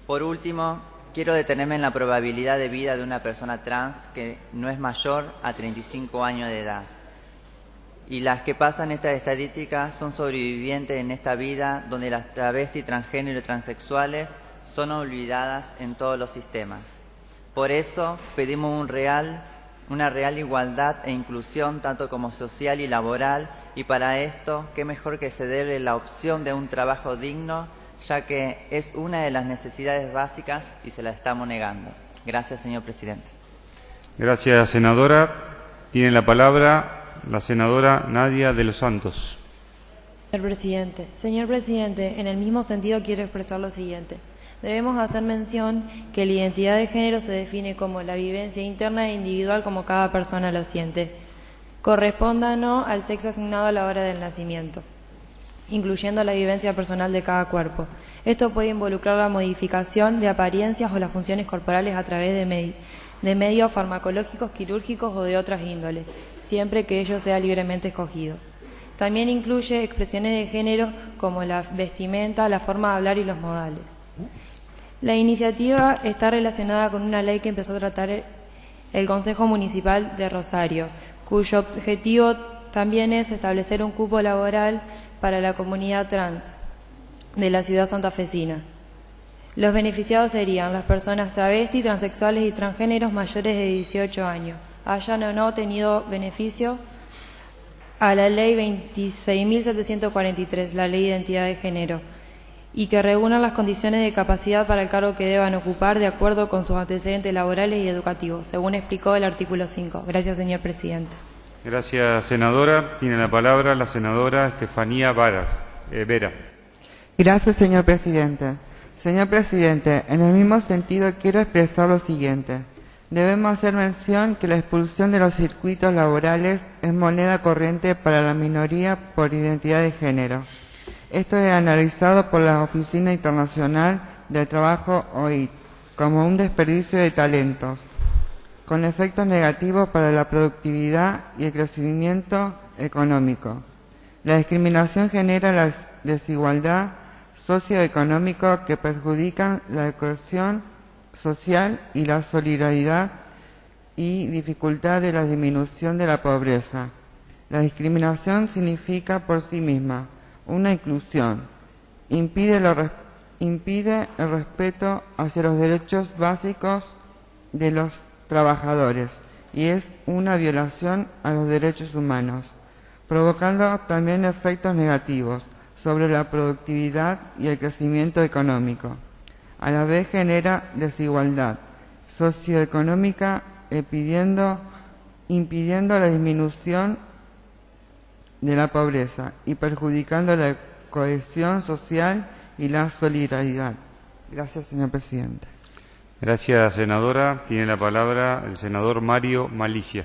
Por último, quiero detenerme en la probabilidad de vida de una persona trans que no es mayor a 35 años de edad. Y las que pasan estas estadísticas son sobrevivientes en esta vida donde las travestis, transgénero y transexuales son olvidadas en todos los sistemas. Por eso pedimos una real igualdad e inclusión tanto como social y laboral, y para esto, qué mejor que cederle la opción de un trabajo digno, ya que es una de las necesidades básicas y se la estamos negando. Gracias, señor presidente. Gracias, senadora. Tiene la palabra la senadora Nadia de los Santos. Señor presidente, en el mismo sentido quiero expresar lo siguiente. Debemos hacer mención que la identidad de género se define como la vivencia interna e individual como cada persona lo siente. Corresponda o no al sexo asignado a la hora del nacimiento, incluyendo la vivencia personal de cada cuerpo. Esto puede involucrar la modificación de apariencias o las funciones corporales a través de medios farmacológicos, quirúrgicos o de otras índoles, siempre que ello sea libremente escogido. También incluye expresiones de género como la vestimenta, la forma de hablar y los modales. La iniciativa está relacionada con una ley que empezó a tratar el Consejo Municipal de Rosario, cuyo objetivo también es establecer un cupo laboral para la comunidad trans de la ciudad santafesina. Los beneficiados serían las personas travestis, transexuales y transgéneros mayores de 18 años, hayan o no tenido beneficio a la ley 26.743, la ley de identidad de género, y que reúnan las condiciones de capacidad para el cargo que deban ocupar de acuerdo con sus antecedentes laborales y educativos, según explicó el artículo 5. Gracias, señor presidente. Gracias, senadora. Tiene la palabra la senadora Estefanía Vera. Gracias, señor presidente. Señor presidente, en el mismo sentido quiero expresar lo siguiente. Debemos hacer mención que la expulsión de los circuitos laborales es moneda corriente para la minoría por identidad de género. Esto es analizado por la Oficina Internacional del Trabajo, OIT, como un desperdicio de talentos, con efectos negativos para la productividad y el crecimiento económico. La discriminación genera la desigualdad socioeconómica que perjudican la cohesión social y la solidaridad y dificultad de la disminución de la pobreza. La discriminación significa por sí misma una inclusión, impide el respeto hacia los derechos básicos de los trabajadores y es una violación a los derechos humanos, provocando también efectos negativos sobre la productividad y el crecimiento económico. A la vez genera desigualdad socioeconómica, impidiendo la disminución de la pobreza y perjudicando la cohesión social y la solidaridad. Gracias, señor presidente. Gracias, senadora. Tiene la palabra el senador Mario Malicia.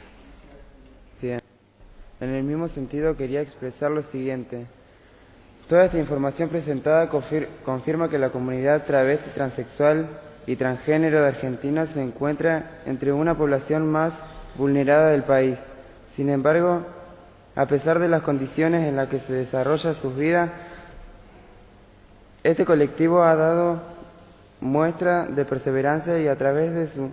En el mismo sentido quería expresar lo siguiente. Toda esta información presentada confirma que la comunidad travesti, transexual y transgénero de Argentina se encuentra entre una población más vulnerada del país. Sin embargo, a pesar de las condiciones en las que se desarrolla sus vidas, este colectivo ha dado muestra de perseverancia y a través de su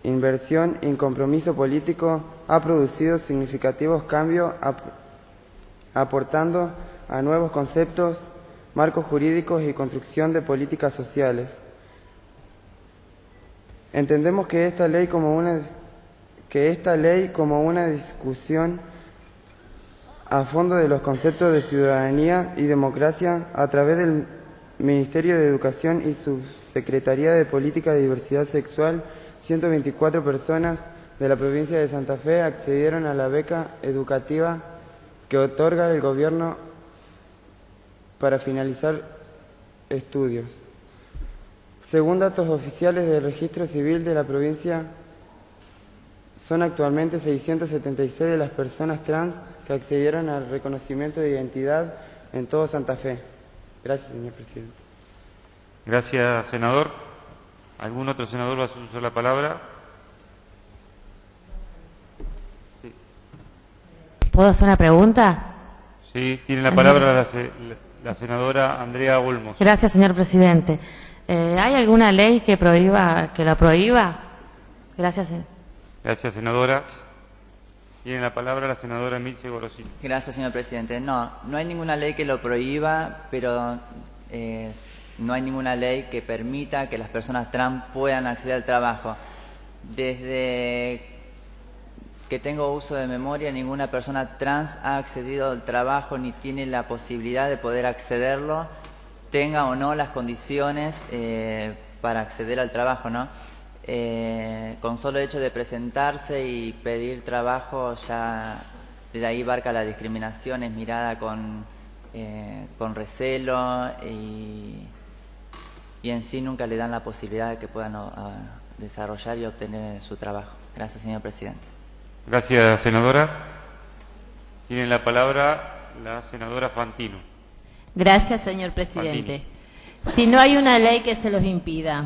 inversión y compromiso político ha producido significativos cambios aportando a nuevos conceptos, marcos jurídicos y construcción de políticas sociales. Entendemos que esta ley como una discusión a fondo de los conceptos de ciudadanía y democracia a través del Ministerio de Educación y su Secretaría de Política de Diversidad Sexual. 124 personas de la provincia de Santa Fe accedieron a la beca educativa que otorga el gobierno para finalizar estudios. Según datos oficiales del registro civil de la provincia, son actualmente 676 de las personas trans que accedieron al reconocimiento de identidad en todo Santa Fe. Gracias, señor presidente. Gracias, senador. ¿Algún otro senador va a usar la palabra? Sí. ¿Puedo hacer una pregunta? Sí, tiene la palabra la senadora Andrea Olmos. Gracias, señor presidente. ¿Hay alguna ley que la prohíba? Gracias, señor. Gracias, senadora. Tiene la palabra la senadora Emilce Gorosito. Gracias, señor presidente. No hay ninguna ley que lo prohíba, pero no hay ninguna ley que permita que las personas trans puedan acceder al trabajo. Desde que tengo uso de memoria, ninguna persona trans ha accedido al trabajo ni tiene la posibilidad de poder accederlo, tenga o no las condiciones para acceder al trabajo, ¿no? Con solo hecho de presentarse y pedir trabajo, ya desde ahí abarca la discriminación, es mirada con recelo y en sí nunca le dan la posibilidad de que puedan desarrollar y obtener su trabajo. Gracias, señor presidente. Gracias, senadora. Tiene la palabra la senadora Fantino. Gracias, señor presidente. Si no hay una ley que se los impida,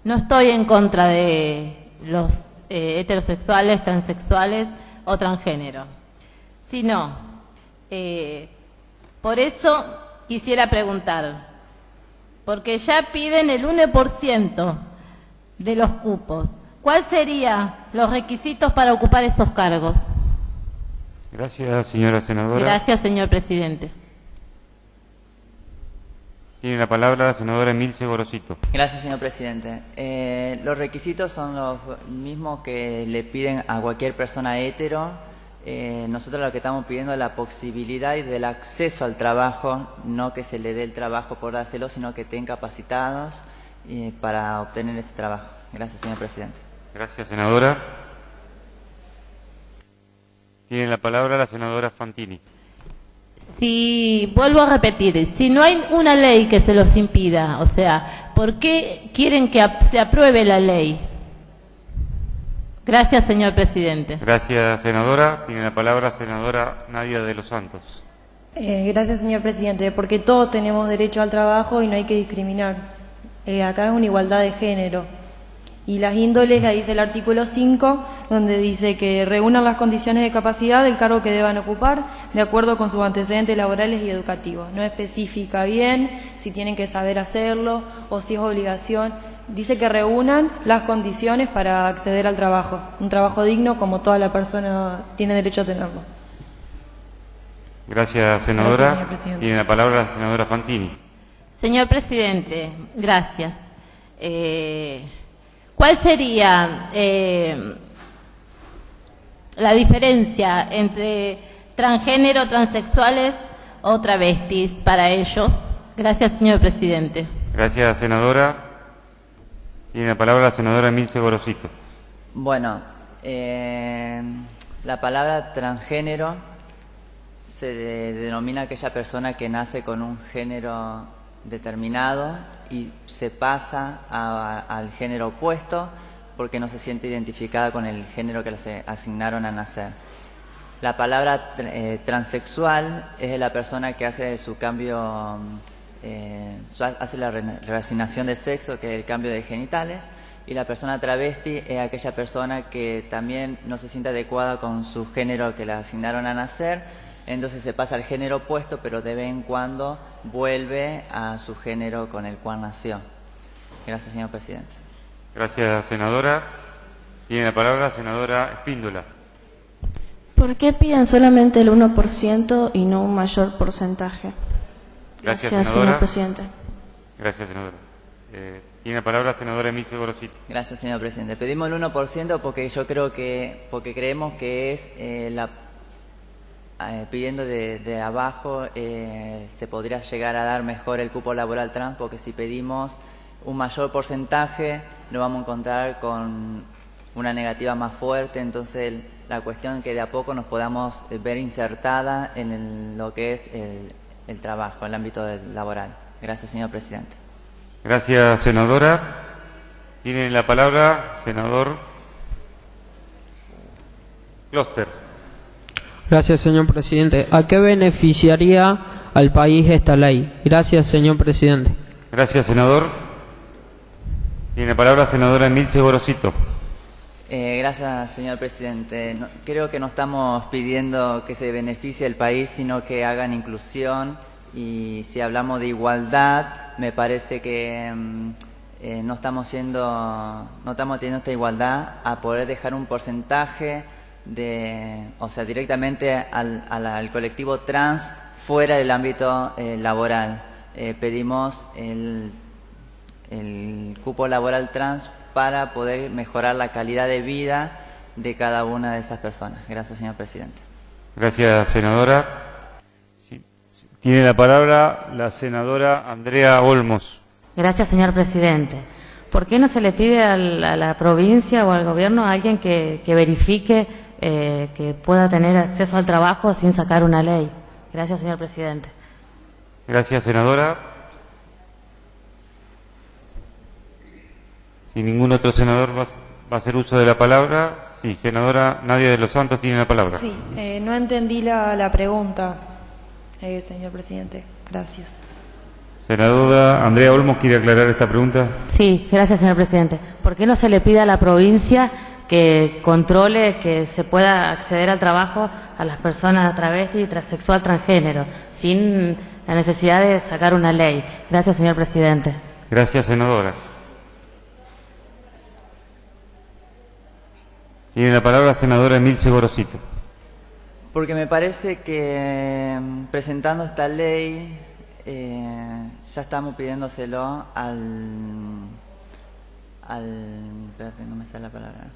no estoy en contra de los heterosexuales, transexuales o transgénero, sino, por eso quisiera preguntar, porque ya piden el 1% de los cupos, ¿cuáles serían los requisitos para ocupar esos cargos? Gracias, señora senadora. Gracias, señor presidente. Tiene la palabra la senadora Emilce Gorosito. Gracias, señor presidente. Los requisitos son los mismos que le piden a cualquier persona hetero. Nosotros lo que estamos pidiendo es la posibilidad y del acceso al trabajo, no que se le dé el trabajo por dárselo, sino que estén capacitados para obtener ese trabajo. Gracias, señor presidente. Gracias, senadora. Tiene la palabra la senadora Fantini. Si, vuelvo a repetir, si no hay una ley que se los impida, o sea, ¿por qué quieren que se apruebe la ley? Gracias, señor presidente. Gracias, senadora. Tiene la palabra senadora Nadia de los Santos. Gracias, señor presidente, porque todos tenemos derecho al trabajo y no hay que discriminar. Acá es una igualdad de género. Y las índoles la dice el artículo 5, donde dice que reúnan las condiciones de capacidad del cargo que deban ocupar de acuerdo con sus antecedentes laborales y educativos. No especifica bien si tienen que saber hacerlo o si es obligación. Dice que reúnan las condiciones para acceder al trabajo. Un trabajo digno como toda la persona tiene derecho a tenerlo. Gracias, senadora. Gracias, señor presidente. Tiene la palabra la senadora Fantini. Señor presidente, gracias. ¿Cuál sería la diferencia entre transgénero, transexuales o travestis para ellos? Gracias, señor presidente. Gracias, senadora. Tiene la palabra la senadora Emilce Gorosito. Bueno, la palabra transgénero se denomina aquella persona que nace con un género determinado y se pasa al género opuesto porque no se siente identificada con el género que le asignaron a nacer. La palabra transexual es la persona que hace su cambio, hace la reasignación de sexo, que es el cambio de genitales, y la persona travesti es aquella persona que también no se siente adecuada con su género que le asignaron a nacer, entonces se pasa al género opuesto, pero de vez en cuando vuelve a su género con el cual nació. Gracias, señor presidente. Gracias, senadora. Tiene la palabra la senadora Espíndola. ¿Por qué piden solamente el 1% y no un mayor porcentaje? Gracias, señor presidente. Gracias, senadora. Tiene la palabra la senadora Emilce Gorosito. Gracias, señor presidente. Pedimos el 1% porque porque creemos que es pidiendo de abajo se podría llegar a dar mejor el cupo laboral trans, porque si pedimos un mayor porcentaje nos vamos a encontrar con una negativa más fuerte, entonces la cuestión es que de a poco nos podamos ver insertada en lo que es el trabajo, el ámbito laboral. Gracias, señor presidente. Gracias, senadora. Tiene la palabra senador Kloster. Gracias, señor presidente. ¿A qué beneficiaría al país esta ley? Gracias, señor presidente. Gracias, senador. Tiene la palabra senadora Emilce Gorosito. Gracias, señor presidente. Creo que no estamos pidiendo que se beneficie el país, sino que hagan inclusión. Y si hablamos de igualdad, me parece que no estamos teniendo esta igualdad a poder dejar un porcentaje directamente al colectivo trans fuera del ámbito laboral. Pedimos el cupo laboral trans para poder mejorar la calidad de vida de cada una de esas personas. Gracias, señor presidente. Gracias, senadora. Tiene la palabra la senadora Andrea Olmos. Gracias, señor presidente. ¿Por qué no se le pide a la provincia o al gobierno a alguien que verifique que pueda tener acceso al trabajo sin sacar una ley? Gracias, señor presidente. Gracias, senadora. Si ningún otro senador va a hacer uso de la palabra, sí, senadora Nadia de los Santos tiene la palabra. Sí, no entendí la pregunta, señor presidente. Gracias. Senadora Andrea Olmos, ¿quiere aclarar esta pregunta? Sí, gracias, señor presidente. ¿Por qué no se le pide a la provincia que controle que se pueda acceder al trabajo a las personas travesti, transexual, transgénero, sin la necesidad de sacar una ley? Gracias, señor presidente. Gracias, senadora. Tiene la palabra la senadora Emilce Gorosito. Porque me parece que presentando esta ley ya estamos pidiéndoselo espérate, no me sale la palabra.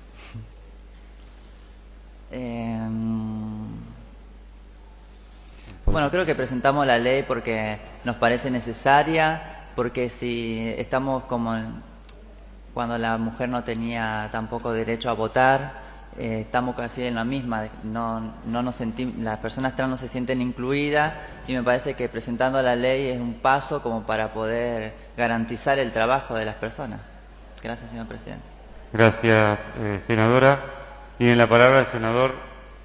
Bueno, creo que presentamos la ley porque nos parece necesaria, porque si estamos cuando la mujer no tenía tampoco derecho a votar, estamos casi en la misma, las personas trans no se sienten incluidas, y me parece que presentando la ley es un paso como para poder garantizar el trabajo de las personas. Gracias, señor presidente. Gracias, senadora. Tiene la palabra el senador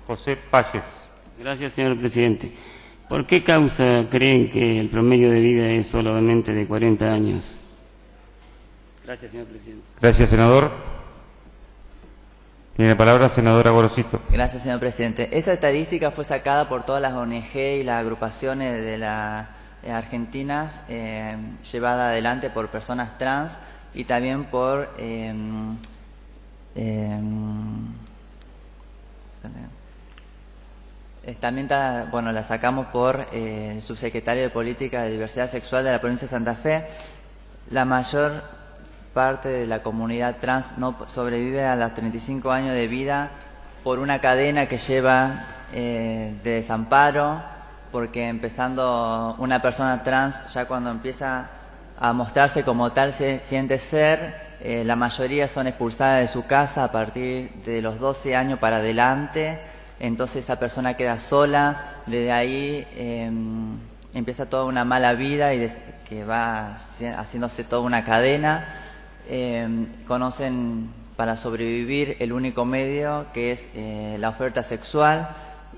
José Payés. Gracias, señor presidente. ¿Por qué causa creen que el promedio de vida es solamente de 40 años? Gracias, señor presidente. Gracias, senador. Tiene la palabra senadora Gorosito. Gracias, señor presidente. Esa estadística fue sacada por todas las ONG y las agrupaciones de las argentinas, llevada adelante por personas trans y también por también la sacamos por el subsecretario de Política de Diversidad Sexual de la provincia de Santa Fe. La mayor parte de la comunidad trans no sobrevive a los 35 años de vida por una cadena que lleva de desamparo, porque empezando una persona trans, ya cuando empieza a mostrarse como tal se siente ser, la mayoría son expulsadas de su casa a partir de los 12 años para adelante. Entonces esa persona queda sola, desde ahí empieza toda una mala vida y que va haciéndose toda una cadena. Conocen para sobrevivir el único medio que es la oferta sexual,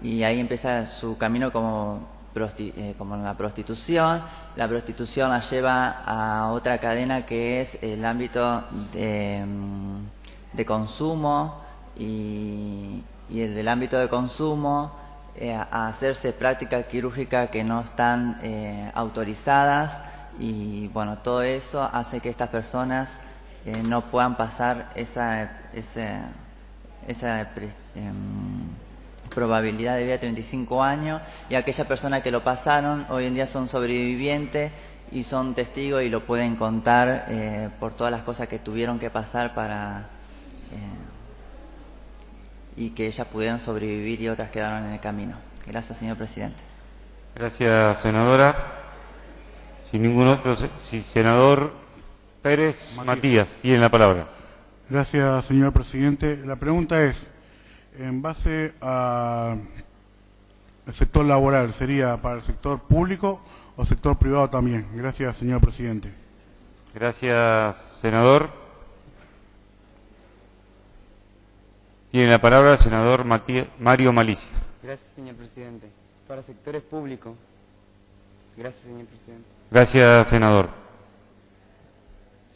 y ahí empieza su camino como la prostitución. La prostitución la lleva a otra cadena que es el ámbito de consumo, y el del ámbito de consumo a hacerse prácticas quirúrgicas que no están autorizadas, y bueno, todo eso hace que estas personas no puedan pasar esa probabilidad de vida de 35 años, y aquellas personas que lo pasaron hoy en día son sobrevivientes y son testigos y lo pueden contar por todas las cosas que tuvieron que pasar para y que ellas pudieron sobrevivir y otras quedaron en el camino. Gracias, señor presidente. Gracias, senadora. Sin ningún otro, senador Pérez Matías, tiene la palabra. Gracias, señor presidente. La pregunta es, en base al sector laboral, ¿sería para el sector público o sector privado también? Gracias, señor presidente. Gracias, senador. Tiene la palabra el senador Mario Malicia. Gracias, señor presidente. Para sectores públicos. Gracias, señor presidente. Gracias, senador.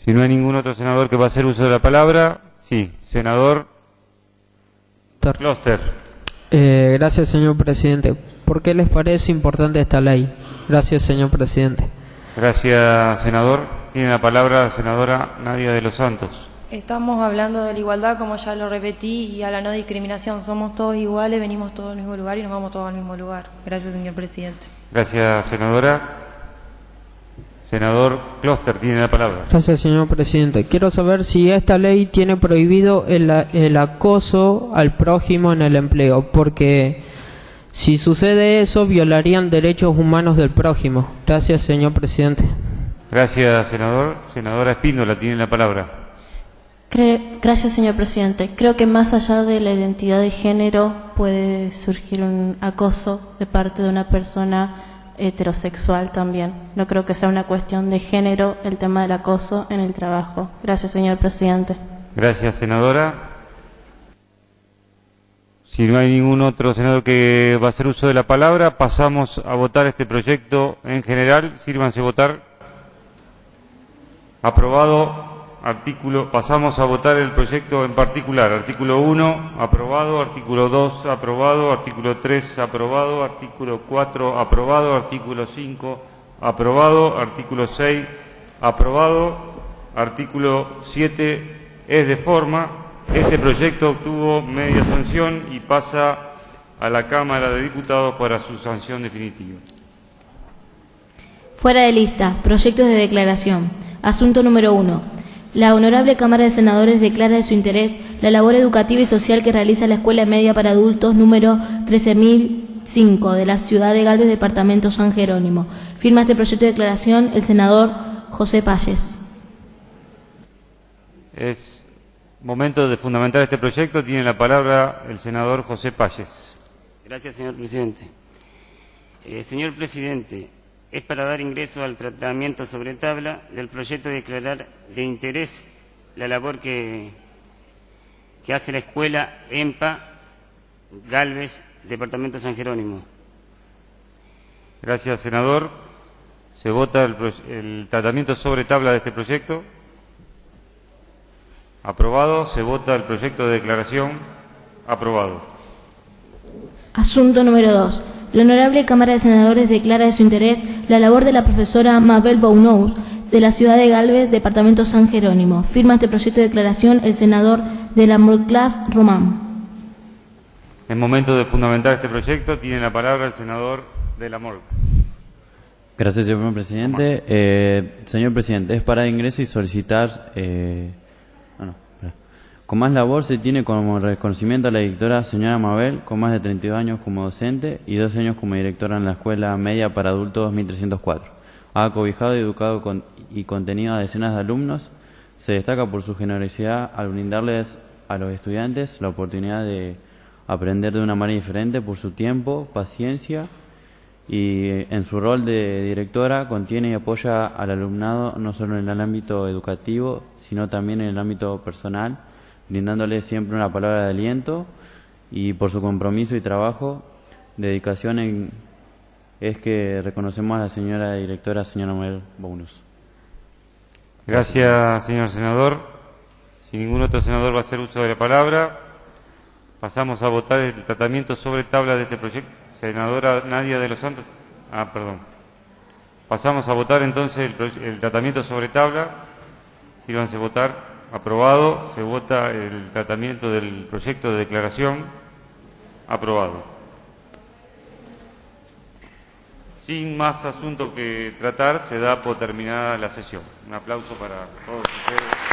Si no hay ningún otro senador que va a hacer uso de la palabra, sí, senador Kloster. Gracias, señor presidente. ¿Por qué les parece importante esta ley? Gracias, señor presidente. Gracias, senador. Tiene la palabra la senadora Nadia de los Santos. Estamos hablando de la igualdad, como ya lo repetí, y a la no discriminación. Somos todos iguales, venimos todos al mismo lugar y nos vamos todos al mismo lugar. Gracias, señor presidente. Gracias, senadora. Senador Kloster, tiene la palabra. Gracias, señor presidente. Quiero saber si esta ley tiene prohibido el acoso al prójimo en el empleo, porque si sucede eso, violarían derechos humanos del prójimo. Gracias, señor presidente. Gracias, senador. Senadora Espíndola, tiene la palabra. Gracias, señor presidente. Creo que más allá de la identidad de género puede surgir un acoso de parte de una persona heterosexual también. No creo que sea una cuestión de género el tema del acoso en el trabajo. Gracias, señor presidente. Gracias, senadora. Si no hay ningún otro senador que va a hacer uso de la palabra, pasamos a votar este proyecto en general. Sírvanse votar. Aprobado. Pasamos a votar el proyecto en particular. Artículo 1, aprobado. Artículo 2, aprobado. Artículo 3, aprobado. Artículo 4, aprobado. Artículo 5, aprobado. Artículo 6, aprobado. Artículo 7 es de forma. Este proyecto obtuvo media sanción y pasa a la Cámara de Diputados para su sanción definitiva. Fuera de lista. Proyectos de declaración. Asunto número 1. La Honorable Cámara de Senadores declara de su interés la labor educativa y social que realiza la Escuela Media para Adultos número 13.005 de la ciudad de Galvez, departamento San Jerónimo. Firma este proyecto de declaración el senador José Payés. Es momento de fundamentar este proyecto. Tiene la palabra el senador José Payés. Gracias, señor presidente. Señor presidente, es para dar ingreso al tratamiento sobre tabla del proyecto de declarar de interés la labor que que hace la escuela EMPA Galvez, departamento San Jerónimo. Gracias, senador. Se vota el tratamiento sobre tabla de este proyecto. Aprobado. Se vota el proyecto de declaración. Aprobado. Asunto número 2. La Honorable Cámara de Senadores declara de su interés la labor de la profesora Mabel Bounous de la ciudad de Galvez, departamento San Jerónimo. Firma este proyecto de declaración el senador de la Morclas Román. En momento de fundamentar este proyecto, tiene la palabra el senador de la Morclas. Gracias, señor presidente. Señor presidente, es para ingreso y solicitar... Con más labor se tiene como reconocimiento a la directora señora Mabel, con más de 32 años como docente y 12 años como directora en la Escuela Media para Adultos 2304. Ha acobijado y educado y contenido a decenas de alumnos. Se destaca por su generosidad al brindarles a los estudiantes la oportunidad de aprender de una manera diferente, por su tiempo, paciencia, y en su rol de directora contiene y apoya al alumnado no solo en el ámbito educativo, sino también en el ámbito personal, brindándole siempre una palabra de aliento, y por su compromiso y trabajo, dedicación es que reconocemos a la señora directora, señora Mabel Bounous. Gracias, señor senador. Si ningún otro senador va a hacer uso de la palabra, pasamos a votar el tratamiento sobre tabla de este proyecto. Senadora Nadia de los Santos. Perdón. Pasamos a votar entonces el tratamiento sobre tabla. Sírvanse votar. Aprobado. Se vota el tratamiento del proyecto de declaración. Aprobado. Sin más asunto que tratar, se da por terminada la sesión. Un aplauso para todos ustedes.